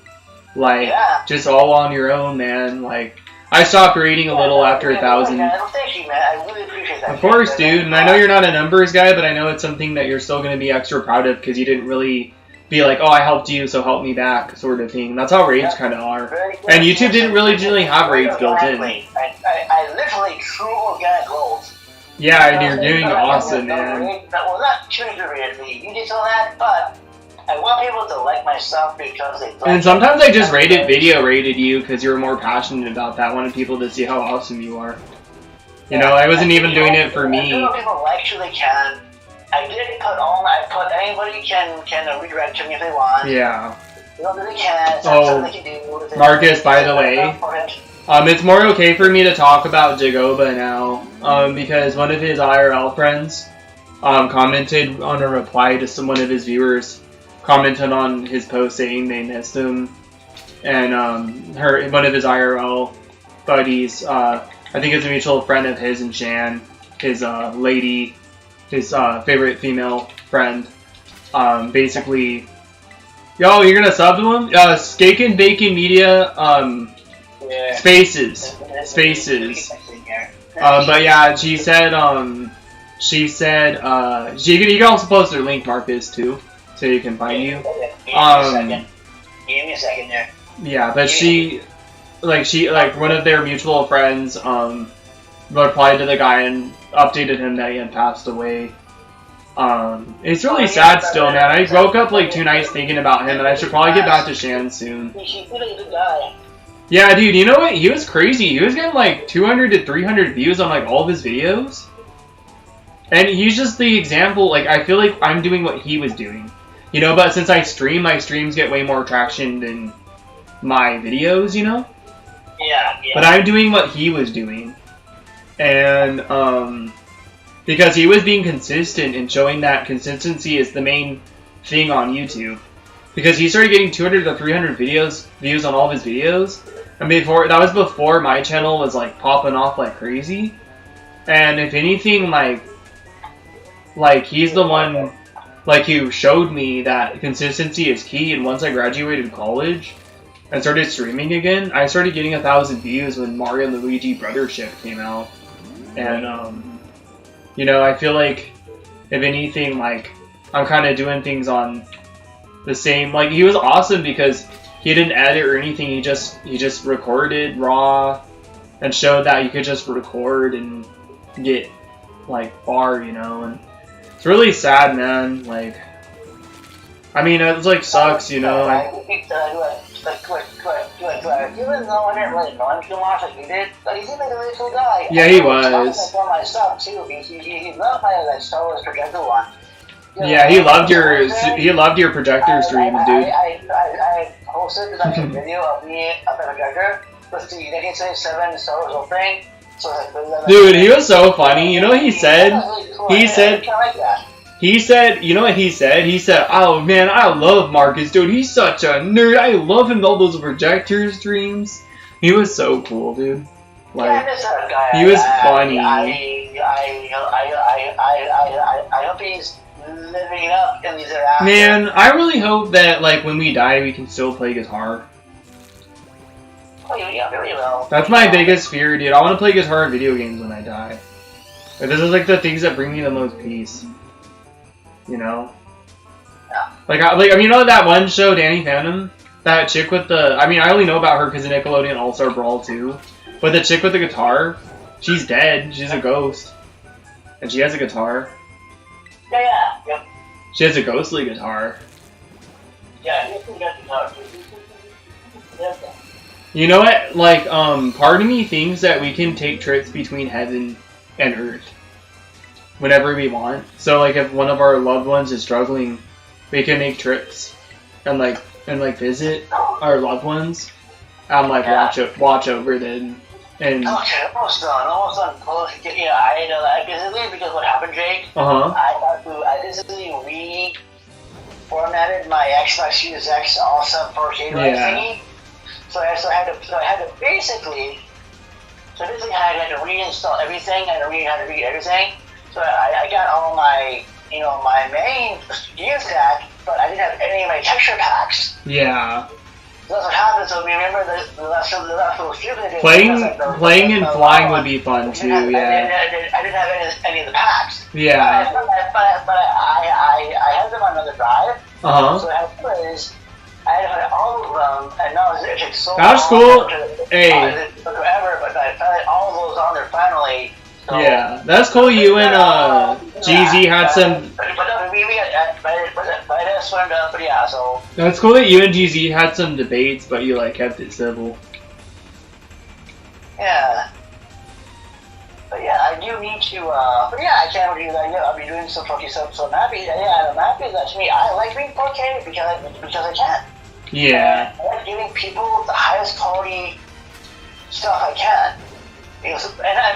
like just all on your own, man. Like I stopped raiding a little after 1,000. Thank you, man. I really appreciate that. Of course, dude. And I know you're not a numbers guy, but I know it's something that you're still gonna be extra proud of because you didn't really be like, oh, I helped you, so help me back, sort of thing. That's how raids kind of are. And YouTube didn't really generally have raids built in. I literally true organic growth. Yeah, and you're doing awesome, man. Well, not too rated. You did all that, but I want people to like my stuff because they. And sometimes I just video rated you because you were more passionate about that. I wanted people to see how awesome you are. You know, I wasn't even doing it for me. People actually can. I did put anybody can redirect to me if they want. Yeah. Nobody can. Oh, Marcus, by the way, it's more okay for me to talk about Jagoba now, because one of his IRL friends, commented on a reply to one of his viewers, commented on his post saying they missed him, and one of his IRL buddies, I think it's a mutual friend of his and Shan, his lady. His favorite female friend, basically, yo, you're gonna sub to him? Skake and Bacon Media, Spaces. But yeah, she said, you can also post her link, Marcus, too, so you can find you. Give me a second there. Yeah, but she, one of their mutual friends, replied to the guy and updated him that he had passed away. It's really sad still, man. I woke up like 2 nights thinking about him, and I should probably get back to Shan soon. He's really a good guy. Yeah, dude, you know what? He was crazy. He was getting like 200 to 300 views on like all of his videos. And he's just the example, like, I feel like I'm doing what he was doing. You know, but since I stream, my streams get way more traction than my videos, you know? Yeah. But I'm doing what he was doing. And, because he was being consistent and showing that consistency is the main thing on YouTube. Because he started getting 200 to 300 views on all of his videos. And that was before my channel was like popping off like crazy. And if anything, like he's the one, like, who showed me that consistency is key. And once I graduated college and started streaming again, I started getting 1,000 views when Mario and Luigi Brothership came out. And, you know, I feel like, if anything, like, I'm kind of doing things on the same, like, he was awesome because he didn't edit or anything, he just recorded raw and showed that you could just record and get, like, far, you know, and it's really sad, man, like, I mean, it's, like, sucks, you know, even though I didn't really know him too much, like he did, but he seemed like a really cool guy. Yeah, he was. For my stuff too. He loved my like Star Wars projector one. Yeah, he loved your projector streams, dude. I posted like a video of me up at the projector with the 1977 Star Wars opening. So like, dude, he was so funny. You know what he said? He said, you know what he said? He said, oh man, I love Marcus, dude. He's such a nerd. I love him, all those projector streams. He was so cool, dude. Like, he was funny. I hope he's living up in these after. Man, I really hope that, like, when we die, we can still play guitar. Oh, yeah, very well. That's my biggest fear, dude. I want to play guitar in video games when I die. Like, this is, like, the things that bring me the most peace. You know? Yeah. Like, I mean, you know that one show, Danny Phantom? That chick with the... I mean, I only know about her because of Nickelodeon All-Star Brawl 2. But the chick with the guitar, she's dead. She's a ghost. And she has a guitar. Yeah. She has a ghostly guitar. Yeah, you can get guitar. You know what? Like, part of me thinks that we can take trips between heaven and earth whenever we want. So, like, if one of our loved ones is struggling, we can make trips and visit our loved ones and like watch over them. And okay, almost done. Yeah, I know that because what happened, Jake? I basically reformatted my Xbox Series X awesome 4K thingy. So I had to basically I had to reinstall everything and had to read everything. So I got all my my main game stack, but I didn't have any of my texture packs. Yeah. That's what happened. So remember the last little stupid I did. Playing and flying would be fun too. I didn't have any of the packs. Yeah. But I had them on another drive. So what happened was I had to find all of them, and now it takes so long. That's cool. Hey. Forever, but I found all of those on there finally. So, yeah, that's cool. You and GZ had some. But yeah, so. That's cool that you and GZ had some debates, but you like kept it civil. Yeah. But yeah, I do need to. But yeah, I can't do that. Yeah, I'll be doing some 4K stuff. So I'm happy. Yeah, I'm happy. That's me. I like doing 4K because I can. Yeah. I like giving people the highest quality stuff I can. And in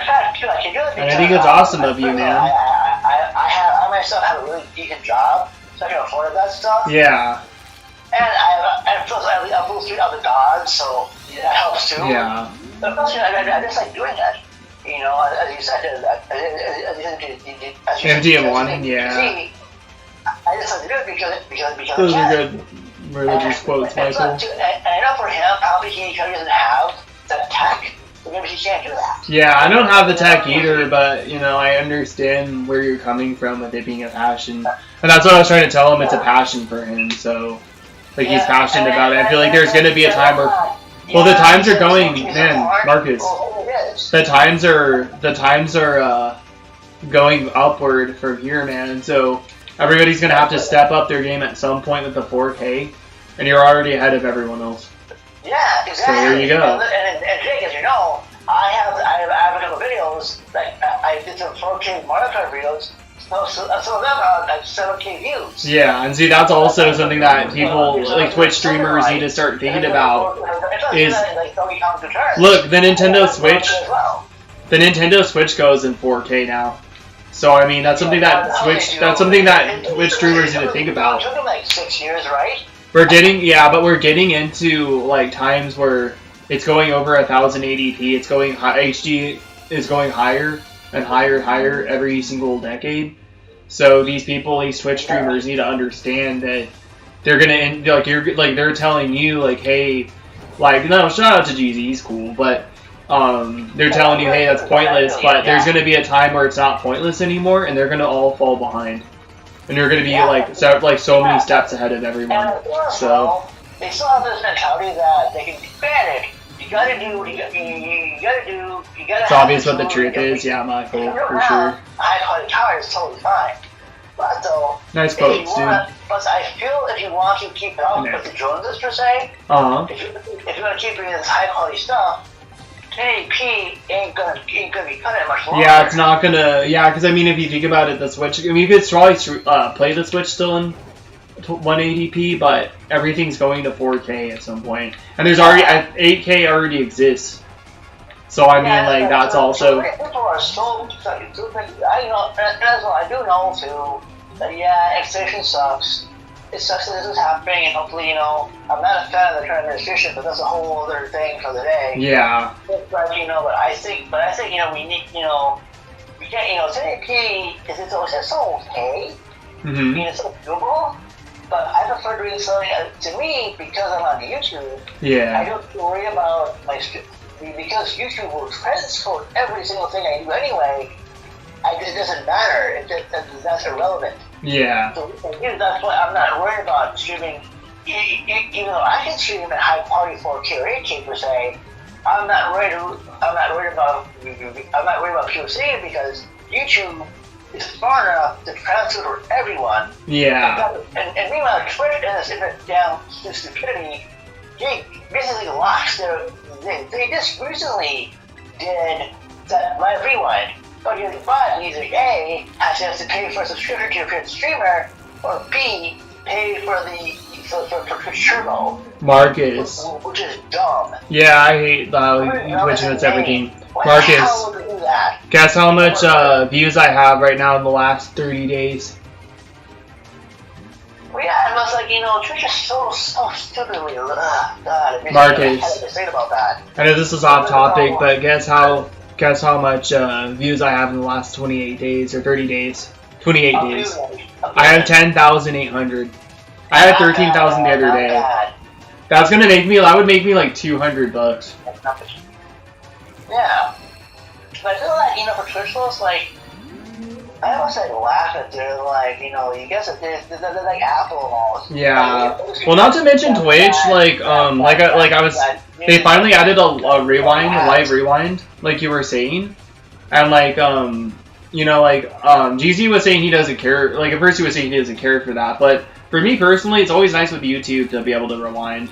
fact, too, I can do it because I think it's awesome of you, man. I myself have a really decent job, so I can afford that stuff. Yeah. And plus I have little 3 other dogs, so that helps too. Yeah. But plus, I just like doing it. You know, as you said, MDM1, yeah. I just like to do it because those I can. are good religious quotes, Michael. And I know for him, probably he doesn't have the tech. So maybe he can't do that. Yeah, I don't have the tech either, but, you know, I understand where you're coming from with it being a passion. And that's what I was trying to tell him, it's a passion for him, so, like, he's passionate about it. I feel like there's going to be a time where, well, the times are going, man, Marcus, the times are going upward from here, man, so everybody's going to have to step up their game at some point with the 4K, and you're already ahead of everyone else. Yeah, exactly. So there you go. And Jake, as you know, I have a couple of videos that I did some 4K Mario Kart videos. Some of them are like 7K views. Yeah, and see, that's also something that people, like Twitch streamers, need to start thinking about. is like Donkey Kong Returns. look, the Nintendo Switch. As well. The Nintendo Switch goes in 4K now. So I mean, that's something that Twitch streamers need to think about. It took them like 6 years, right? But we're getting into like times where it's going over 1080p. It's going HD is going higher and higher and higher every single decade. So these Twitch streamers need to understand that they're gonna they're telling you like, hey, like no, shout out to Jeezy, he's cool, but they're telling you, hey, that's pointless. But there's gonna be a time where it's not pointless anymore, and they're gonna all fall behind. And you're going to be so many steps ahead of everyone. So they still have this mentality that they can ban it. You gotta do what you gotta do. You gotta. It's obvious what the truth is, yeah, Michael, for sure. High quality tower is totally fine, but though. Nice quotes, dude. But I feel if you want to keep up with the Joneses per se, if you want to keep doing this high quality stuff, 1080p ain't gonna be cutting much longer. Yeah, it's not gonna. Yeah, because I mean, if you think about it, the Switch. I mean, you could probably play the Switch still in 180p, but everything's going to 4K at some point, and there's already 8K already exists. So I mean, like that's also. People are so. I do know too that extension sucks. It sucks that this is happening, and hopefully, I'm not a fan of the current administration, but that's a whole other thing for the day. Yeah. But I think, we need, we can't, 1080p it's so okay. I mean, it's so doable, but I prefer doing something, to me, because I'm on YouTube. Yeah. I don't worry about because YouTube will transport every single thing I do anyway. It doesn't matter. That's irrelevant. Yeah. So that's why I'm not worried about streaming. Even though I can stream at high quality 4K or 8K per se, I'm not worried about POC because YouTube is far enough to transfer for everyone. Yeah. And meanwhile, Twitter is down to stupidity. They basically locks they just recently did that live rewind. But either A, has to pay for a subscription to your favorite streamer, or B, pay for Twitch Turbo. Marcus. Which is dumb. Yeah, I hate Twitch and it's everything. Marcus, guess how much views I have right now in the last 30 days? Well, yeah, it was like, Twitch is so stupidly, God, Marcus, I to say about that. I know this is off topic, but guess how much views I have in the last 28 days or 30 days? 28 days. I have 10,800. I had 13,000 the other day. That would make me like $200. Yeah. But I feel like, for Twitch folks, I almost laugh at their you guess that they're like Apple almost. Yeah. Well, not to mention Twitch, they finally added a live rewind, like you were saying, and GZ was saying he doesn't care. Like at first he was saying he doesn't care for that, but for me personally, it's always nice with YouTube to be able to rewind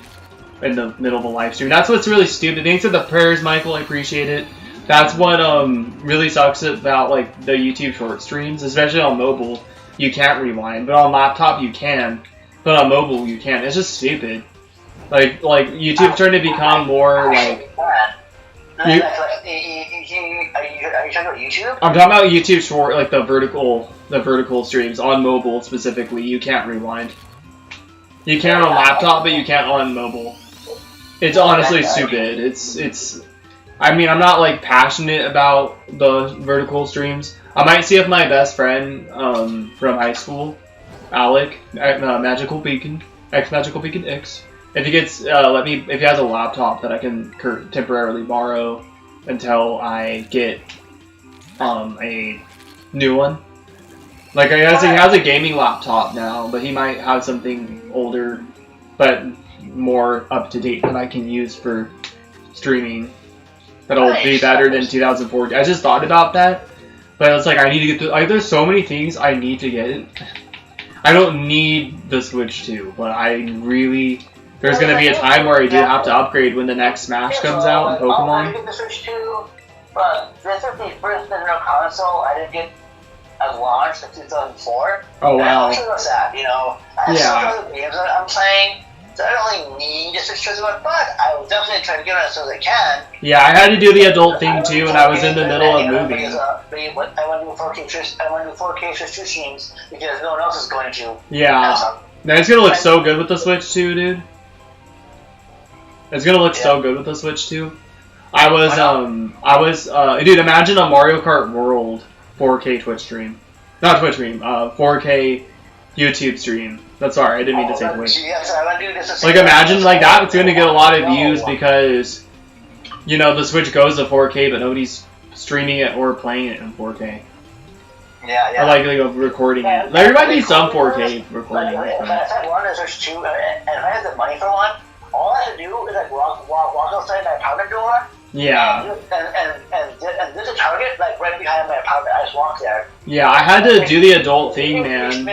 in the middle of a live stream. That's what's really stupid. Thanks for the prayers, Michael. I appreciate it. That's what really sucks about the YouTube short streams, especially on mobile. You can't rewind, but on laptop you can, but on mobile you can't. It's just stupid. Like YouTube's trying to become more like. Are you talking about YouTube? I'm talking about YouTube short, like the vertical streams on mobile specifically. You can't rewind. You can on laptop, but you can't on mobile. It's honestly stupid. It's. I mean, I'm not passionate about the vertical streams. I might see if my best friend from high school, Alec, Magical Beacon X, if he gets if he has a laptop that I can temporarily borrow until I get a new one. He has a gaming laptop now, but he might have something older, but more up to date that I can use for streaming. That'll be better than 2014. I just thought about that, but it's I need to get there's so many things I need to get. I don't need the Switch 2, but there's going to be a time where I do have to upgrade when the next Smash comes out in Pokemon. I get the Switch 2, but this is the first real console I didn't get at launch in 2004. Oh wow. I was sad, I have some other games that I'm playing. So I don't really need to switch to the one, but I will definitely try to get on it as soon as I can. Yeah, I had to do the adult thing too, and I was in the middle of moving. Because, I want to do 4K. I want to do 4K for 2 streams because no one else is going to. Yeah, now it's gonna look so good with the Switch too, dude. It's gonna look so good with the Switch too. Dude, imagine a Mario Kart World 4K Twitch stream. Not Twitch stream, 4K YouTube stream. That's sorry, I didn't mean to say Twitch. Yes, I want to do this. Like, imagine, like, that's gonna get a lot of views because, you know, the Switch goes to 4K, but nobody's streaming it or playing it in 4K. Yeah. Or, like recording it. There might be some 4K recording. If I wanted to switch to, and if I had the money for one, all I have to do is, like, walk outside my apartment door. Yeah. And there's a Target, like, right behind my apartment. I just walk there. Yeah, I had to do the adult thing, man.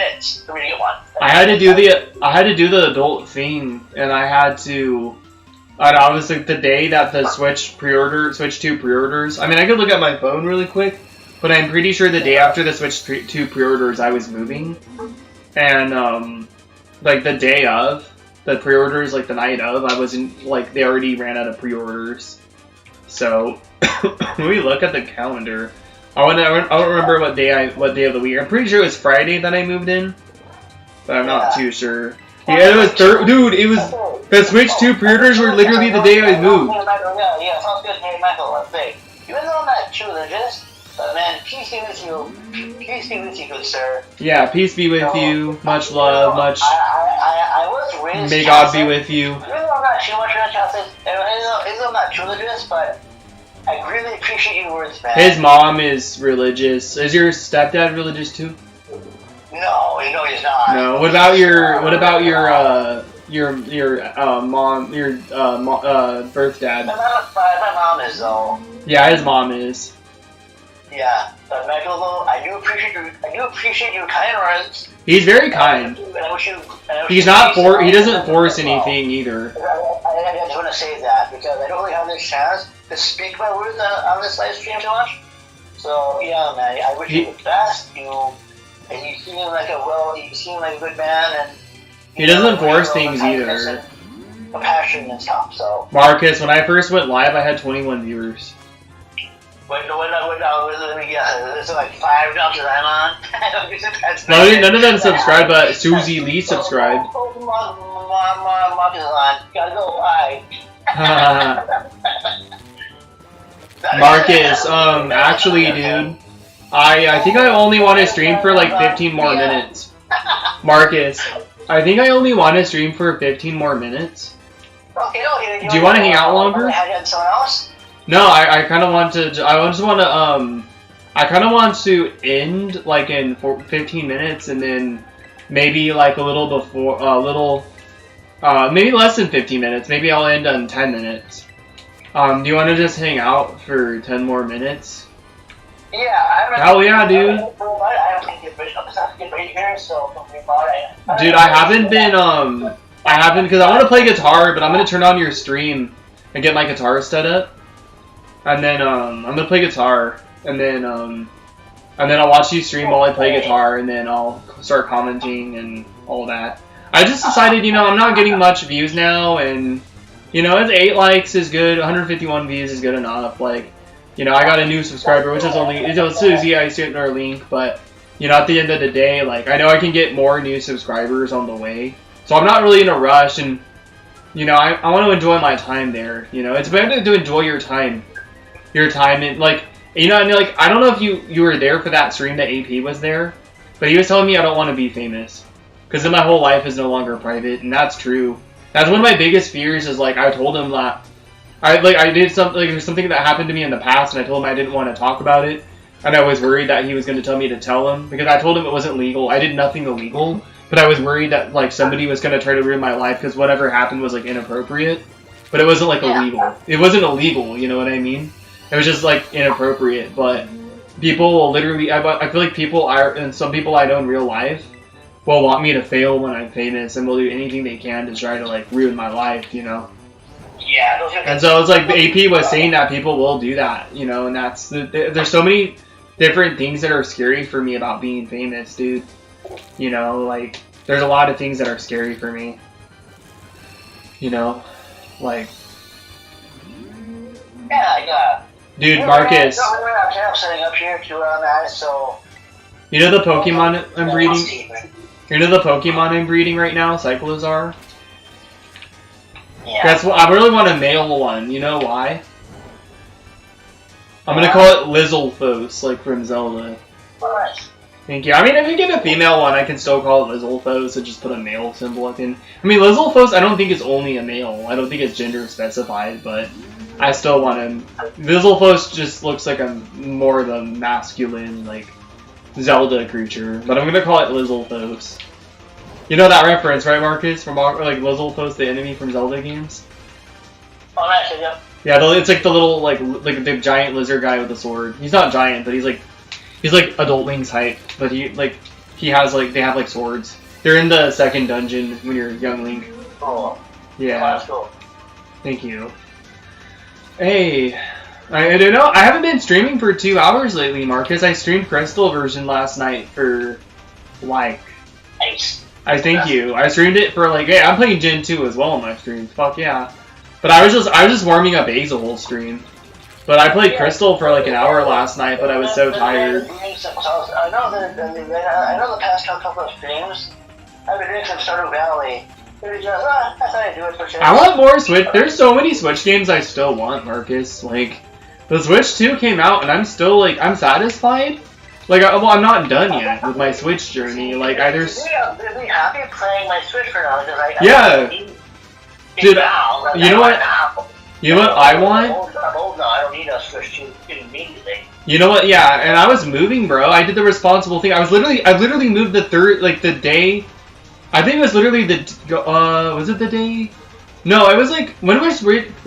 I had to do the adult thing, and I was like, the day that the Switch 2 pre-orders. I mean, I could look at my phone really quick, but I'm pretty sure the day after the Switch 2 pre-orders, I was moving, and like the day of the pre-orders, like the night of, I wasn't like they already ran out of pre-orders. So when we look at the calendar, I don't remember what day of the week. I'm pretty sure it was Friday that I moved in, but I'm not too sure. Yeah, it was dude. It was the Switch 2 pre-orders were literally the day I moved. Yeah, sounds good. Hey, Michael, let's say, even though I'm not too religious, but man, peace be with you. Peace be with you, good sir. Yeah, peace be with you. Much love, much. I was raised. May God be with you. Even though I'm not too much Catholic, even though I'm not too religious, but I really appreciate your words, man. His mom is religious. Is your stepdad religious too? No, he's not. No. What about your birth dad? My mom is though. Yeah, his mom is. Yeah, but Michael, though, I do appreciate your kind words. He's very kind. He doesn't force anything either. I just want to say that because I don't really have this chance to speak my words on this live stream too much. So yeah, man, I wish you the best. You seem like a good man, and he doesn't force things either. Compassion and stuff. So Marcus, when I first went live, I had 21 viewers. Wait, let me guess. There's like 5 doctors I'm on. None of them subscribed, but Susie Lee subscribed. Marcus is on. Gotta go. Marcus, actually, dude, I think I only want to stream for like 15 more minutes. Marcus, I think I only want to stream for 15 more minutes. Okay. Do you want to hang out longer? Someone else? No, I kind of want to. I kind of want to end like in 15 minutes, and then maybe like a little before, maybe less than 15 minutes. Maybe I'll end on 10 minutes. Do you want to just hang out for 10 more minutes? Yeah, hell yeah, dude. Dude, I haven't because I want to play guitar, but I'm gonna turn on your stream and get my guitar set up. And then I'm gonna play guitar, and then I'll watch you stream while I play guitar, and then I'll start commenting and all that. I just decided, you know, I'm not getting much views now, and you know, it's 8 likes is good, 151 views is good enough. Like, you know, I got a new subscriber, which is only Susie. I sent her a link, but you know, at the end of the day, like, I know I can get more new subscribers on the way, so I'm not really in a rush, and you know, I want to enjoy my time there. You know, it's better to enjoy your time. And like, you know, and like, I don't know if you were there for that stream that AP was there, but he was telling me I don't want to be famous because then my whole life is no longer private, and that's true. That's one of my biggest fears. Is like, I told him that I did something, like, there's something that happened to me in the past, and I told him I didn't want to talk about it, and I was worried that he was going to tell me to tell him because I told him it wasn't legal. I did nothing illegal, but I was worried that like somebody was going to try to ruin my life because whatever happened was like inappropriate, but it wasn't like illegal. It wasn't illegal, you know what I mean? It was just like inappropriate, but people will literally, I feel like people and some people I know in real life will want me to fail when I'm famous and will do anything they can to try to like ruin my life, you know? Yeah. And so it's like the AP was saying that people will do that, you know, and that's, there's so many different things that are scary for me about being famous, dude. You know, like, there's a lot of things that are scary for me. You know, like. Yeah. Dude, Marcus. I'm setting up here to that, so. You know the Pokemon I'm breeding? You know the Pokemon I'm breeding right now, Cyclizar? Yeah. That's what I really want a male one. You know why? I'm gonna call it Lizalfos, like from Zelda. Alright. Thank you. I mean, if you get a female one, I can still call it Lizalfos and just put a male symbol in. I mean, Lizalfos, I don't think is only a male. I don't think it's gender specified, but I still want him. Lizalfos just looks like a more of a masculine, like, Zelda creature. But I'm gonna call it Lizalfos. You know that reference, right, Marcus? From like Lizalfos, the enemy from Zelda games. Oh, nice. Yeah. Yeah, it's like the little like the giant lizard guy with the sword. He's not giant, but he's like adult Link's height. But they have like swords. They're in the second dungeon when you're young Link. Oh. Yeah. Oh, that's cool. Thank you. Hey, I don't know. I haven't been streaming for 2 hours lately, Marcus. I streamed Crystal version last night for like. Nice. I thank you. I streamed it for like, hey, I'm playing Gen 2 as well on my stream. Fuck yeah. But I was just warming up A's the whole stream. But I played Crystal for like an hour last night, but I was so tired. I know the past couple of streams, I've been doing some Stardew Valley. I thought I'd do it for sure. I want more Switch. There's so many Switch games I still want, Marcus. Like, the Switch 2 came out, and I'm still like, I'm satisfied. Like, I'm not done yet with my Switch journey. Like, there's. I'd be happy playing my Switch for now because Yeah. Dude, you know what? You know what I want? I'm old now. I don't need a Switch 2 immediately. You know what? Yeah, and I was moving, bro. I did the responsible thing. I literally moved the the day. I think it was literally was it the day? No, it was like when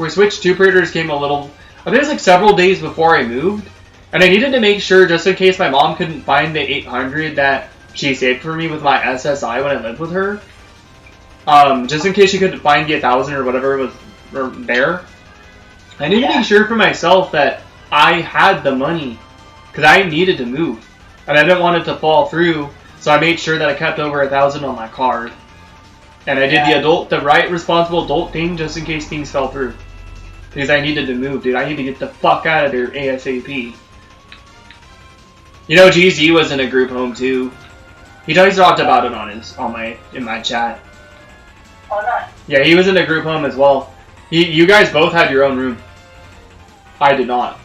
Switch 2 pre-orders came a little. I think it was like several days before I moved, and I needed to make sure just in case my mom couldn't find the 800 that she saved for me with my SSI when I lived with her. Just in case she couldn't find the 1,000 or whatever was there. I needed to make sure for myself that I had the money, because I needed to move, and I didn't want it to fall through, so I made sure that I kept over 1,000 on my card, and I did the right responsible adult thing just in case things fell through, because I needed to move, dude. I need to get the fuck out of there ASAP. You know, GZ was in a group home too. He talked about it in my chat. Oh, nice. Yeah, he was in a group home as well. You guys both had your own room. I did not.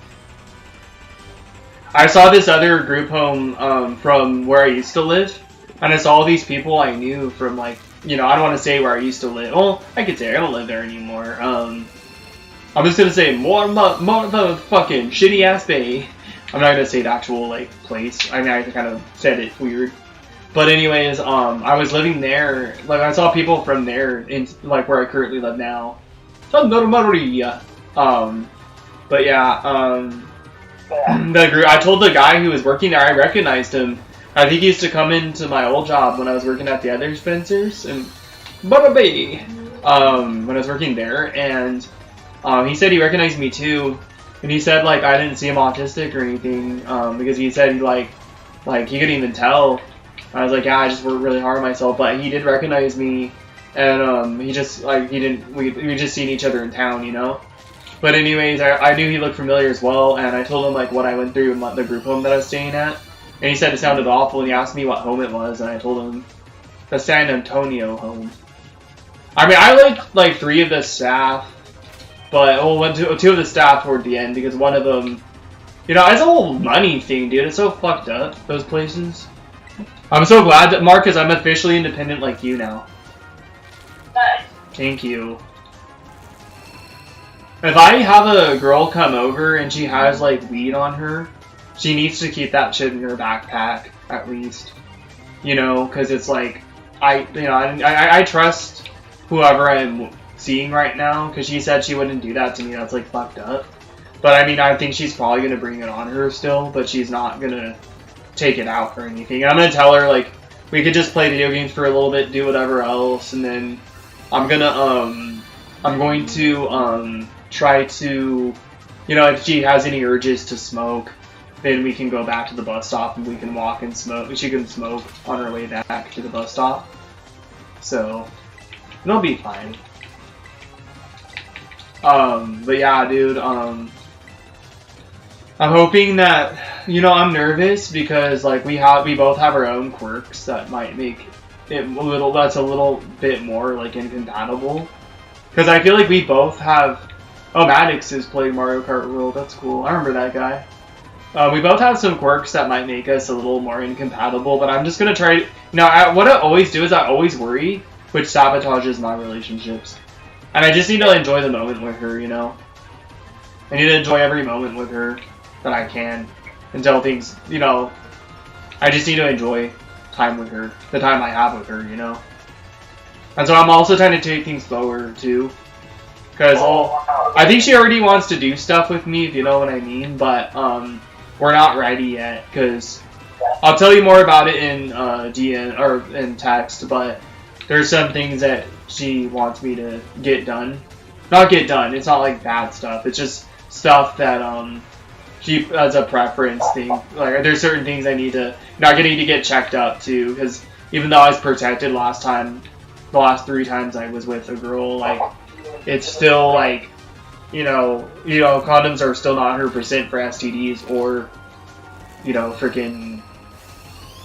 I saw this other group home from where I used to live, and I saw all these people I knew from like, you know, I don't want to say where I used to live. Well, I could say I don't live there anymore. I'm just gonna say more the fucking shitty ass bay. I'm not gonna say the actual like place. I mean, I kind of said it weird. But anyways, I was living there. Like I saw people from there in like where I currently live now. But yeah, the group. I told the guy who was working there. I recognized him. I think he used to come into my old job when I was working at the other Spencers and when I was working there, and he said he recognized me too. And he said like I didn't see him autistic or anything because he said like he couldn't even tell. I was like, yeah, I just worked really hard on myself, but he did recognize me, and he just like we just seen each other in town, you know. But anyways, I knew he looked familiar as well, and I told him like what I went through in the group home that I was staying at, and he said it sounded awful, and he asked me what home it was, and I told him the San Antonio home. I mean, I liked like 3 of the staff, but 2 of the staff toward the end because one of them, you know, it's a whole money thing, dude. It's so fucked up, those places. I'm so glad that Marcus, I'm officially independent like you now. Thank you. If I have a girl come over and she has like weed on her, she needs to keep that shit in her backpack at least. You know, because it's like I trust whoever I'm seeing right now because she said she wouldn't do that to me. That's like fucked up. But I mean, I think she's probably gonna bring it on her still, but she's not gonna take it out or anything. And I'm gonna tell her like we could just play video games for a little bit, do whatever else, and then I'm going to try to, you know, if she has any urges to smoke, then we can go back to the bus stop and we can walk and smoke. She can smoke on her way back to the bus stop. So it'll be fine. But yeah, dude, I'm hoping that, you know, I'm nervous because, like, we both have our own quirks that might make it that's a little bit more, like, incompatible. Because I feel like we both have, oh, Maddox is playing Mario Kart World, that's cool, I remember that guy. We both have some quirks that might make us a little more incompatible, but I'm just gonna try to, you know, what I always do is I always worry, which sabotages my relationships. And I just need to enjoy the moment with her, you know? I need to enjoy every moment with her that I can until things, you know, I just need to enjoy time with her, the time I have with her, you know? And so I'm also trying to take things slower, too. Because I think she already wants to do stuff with me, if you know what I mean, but we're not ready yet, because I'll tell you more about it in DM, or in text, but there's some things that she wants me to get done. Not get done, it's not like bad stuff, it's just stuff that she as a preference thing. Like, there's certain things I need to, not getting to get checked up too, because even though I was protected last time, the last 3 times I was with a girl, like, it's still like, you know, condoms are still not 100% for STDs or, you know, freaking.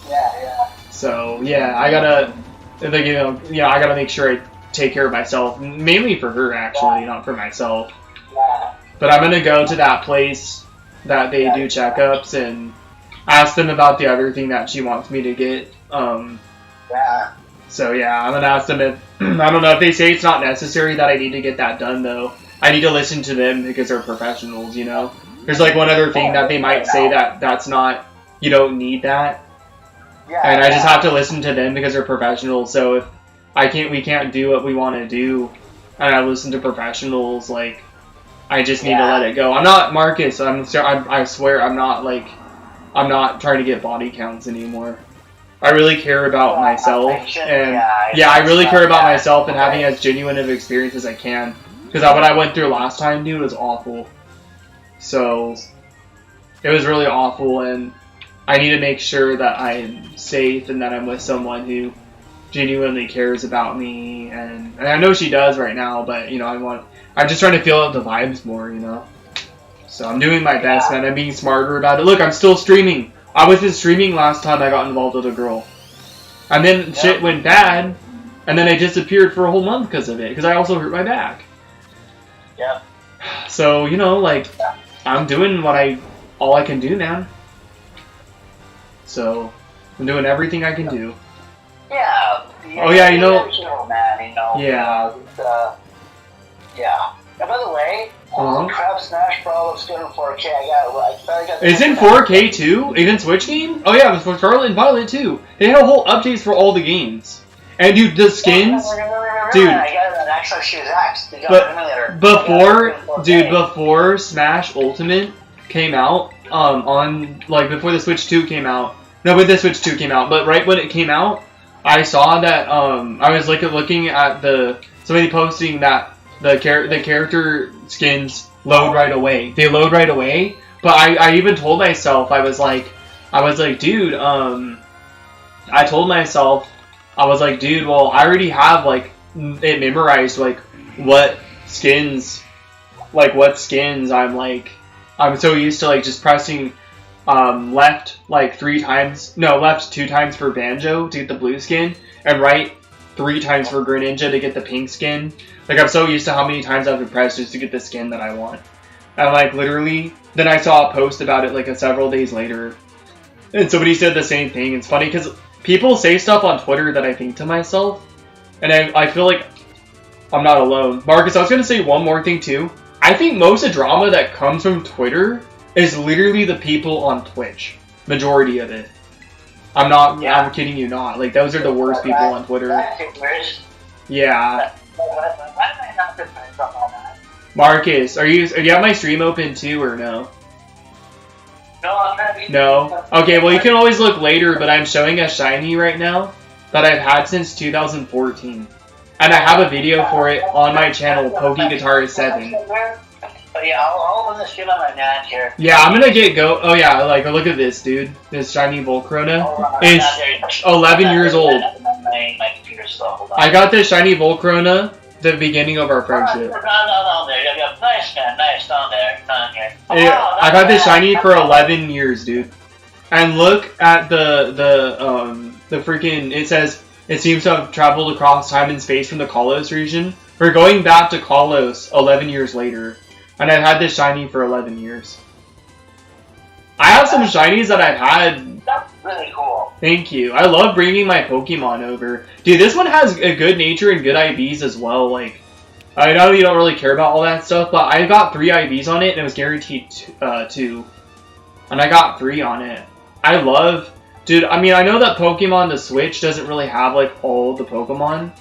Yeah. So yeah, I gotta, like, you know, I gotta make sure I take care of myself, mainly for her actually, not for myself. Yeah. But I'm gonna go to that place that they do checkups and ask them about the other thing that she wants me to get. Yeah. So yeah, I'm gonna ask them if, I don't know, if they say it's not necessary that I need to get that done though, I need to listen to them because they're professionals, you know? There's like one other thing that they might say that's not, you don't need that. Yeah, and I just have to listen to them because they're professionals, so if we can't do what we want to do, and I listen to professionals, like, I just need to let it go. I'm not Marcus, I swear I'm not trying to get body counts anymore. I really care about myself, and I really care about myself and having as genuine of experience as I can. Because what I went through last time, dude, was awful. So, it was really awful, and I need to make sure that I'm safe and that I'm with someone who genuinely cares about me. And I know she does right now, but, you know, I'm just trying to feel out the vibes more, you know? So, I'm doing my best, man. I'm being smarter about it. Look, I'm still streaming. I wasn't streaming last time I got involved with a girl. And then shit went bad, and then I disappeared for a whole month because of it, because I also hurt my back. Yeah. So, you know, like, I'm doing all I can do, man. So, I'm doing everything I can do. Yeah. Oh, yeah, you know. Man, you know. Yeah. Yeah. And by the way, holy crap, Smash Bros. Looks good in 4K. I got It's in 4K too? Even Switch game? Oh yeah, it was for Scarlet and Violet too. They had a whole updates for all the games. And dude, the skins, dude. I got an X Series X. Before Smash Ultimate came out, before the Switch 2 came out. No, when the Switch 2 came out, but right when it came out, I saw that I was looking at somebody posting that the character skins load right away. They load right away. But I even told myself, I was like, dude, I told myself, I was like, dude, well, I already have, like, it memorized, like, what skins I'm so used to, like, just pressing, left, like, 3 times, no, left 2 times for Banjo to get the blue skin, and right 3 times for Greninja to get the pink skin. Like, I'm so used to how many times I have to press just to get the skin that I want. And, like, literally, then I saw a post about it, like, several days later. And somebody said the same thing. It's funny, because people say stuff on Twitter that I think to myself. And I feel like I'm not alone. Marcus, I was going to say one more thing, too. I think most of the drama that comes from Twitter is literally the people on Twitch. Majority of it. I'm kidding you not. Like, those are the worst people on Twitter. Yeah. Marcus, do you have my stream open too, or no? No? Okay, well you can always look later, but I'm showing a shiny right now that I've had since 2014. And I have a video for it on my channel, PokeGuitarist7. But yeah, I'll open the stream on my NAT here. Yeah, I'm gonna oh yeah, like, look at this, dude. This shiny Volcrona is 11 years old. My computer's slow, hold on. I got this shiny Volcrona the beginning of our friendship. No, there. Yeah, nice, man. Nice. Down there. Down here. Yeah, I got this shiny for 11 years, dude. And look at the freaking, it says, it seems to have traveled across time and space from the Kalos region. We're going back to Kalos 11 years later. And I've had this shiny for 11 years. I have some shinies that I've had. That's really cool. Thank you. I love bringing my Pokemon over. Dude, this one has a good nature and good IVs as well. Like, I know you don't really care about all that stuff, but I got 3 IVs on it and it was guaranteed 2. And I got 3 on it. I love... Dude, I mean, I know that Pokemon the Switch doesn't really have, like, all the Pokemon.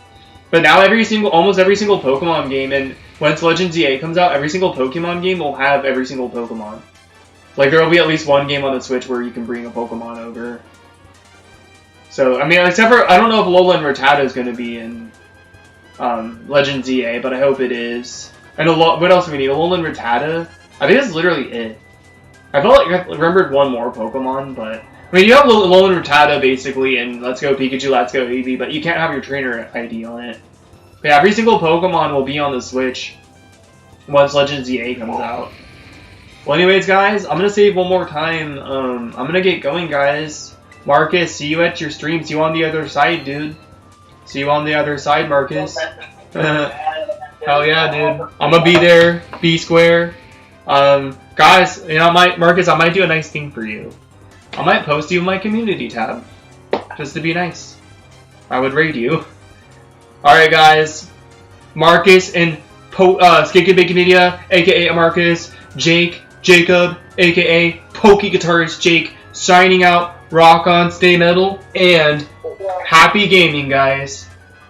But now almost every single Pokemon game, and once Legends EA comes out, every single Pokemon game will have every single Pokemon. Like, there will be at least one game on the Switch where you can bring a Pokemon over. So, I mean, except for, I don't know if Alolan Rattata is going to be in Legends EA, but I hope it is. And what else do we need? Alolan Rattata? I think that's literally it. I felt like I remembered one more Pokemon, but... I mean, you have Alolan Rattata, basically, and Let's Go Pikachu, Let's Go Eevee, but you can't have your trainer ID on it. But yeah, every single Pokemon will be on the Switch once Legends EA comes out. Well, anyways, guys, I'm gonna save one more time. I'm gonna get going, guys. Marcus, see you at your stream. See you on the other side, dude. See you on the other side, Marcus. Hell yeah, dude. I'm gonna be there. B square. Guys, you know, Marcus, I might do a nice thing for you. I might post you in my community tab. Just to be nice. I would raid you. Alright, guys. Marcus and Skink and Bacon Media, aka Marcus, Jake, Jacob, aka Poke Guitarist Jake, signing out. Rock on, stay metal, and happy gaming, guys.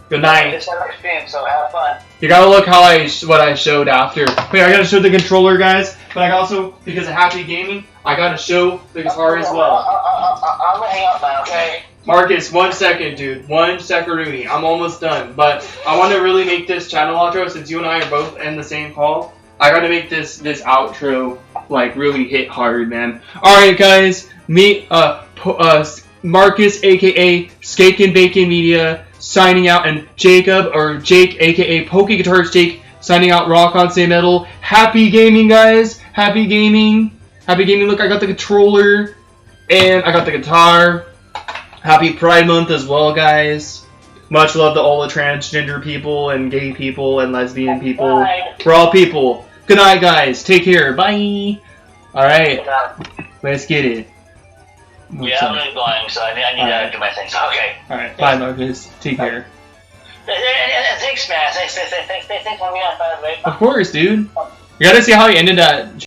Good night. It's my stream, so have fun. You gotta look how what I showed after. Wait, I gotta show the controller, guys, but I also, because of happy gaming, I gotta show the guitar as well. I'm gonna hang up now, okay? Marcus, 1 second, dude. 1 second, Rooney. I'm almost done, but I want to really make this channel outro since you and I are both in the same call. I gotta make this outro like really hit hard, man. All right, guys. Marcus, aka Skink and Bacon Media, signing out, and Jacob or Jake, aka Poke Guitarist Jake, signing out. Rock on, stay metal. Happy gaming, guys. Happy gaming. Happy gaming. Look, I got the controller and I got the guitar. Happy Pride Month as well, guys. Much love to all the transgender people and gay people and lesbian people. Bye. We're all people. Good night, guys. Take care. Bye. All right. Let's get it. Yeah, I'm really going, so I need to do my thing. Okay. All right. Bye, Marcus. Take care. Thanks, man. Thanks for me on, by the way. Of course, dude. You gotta see how he ended that.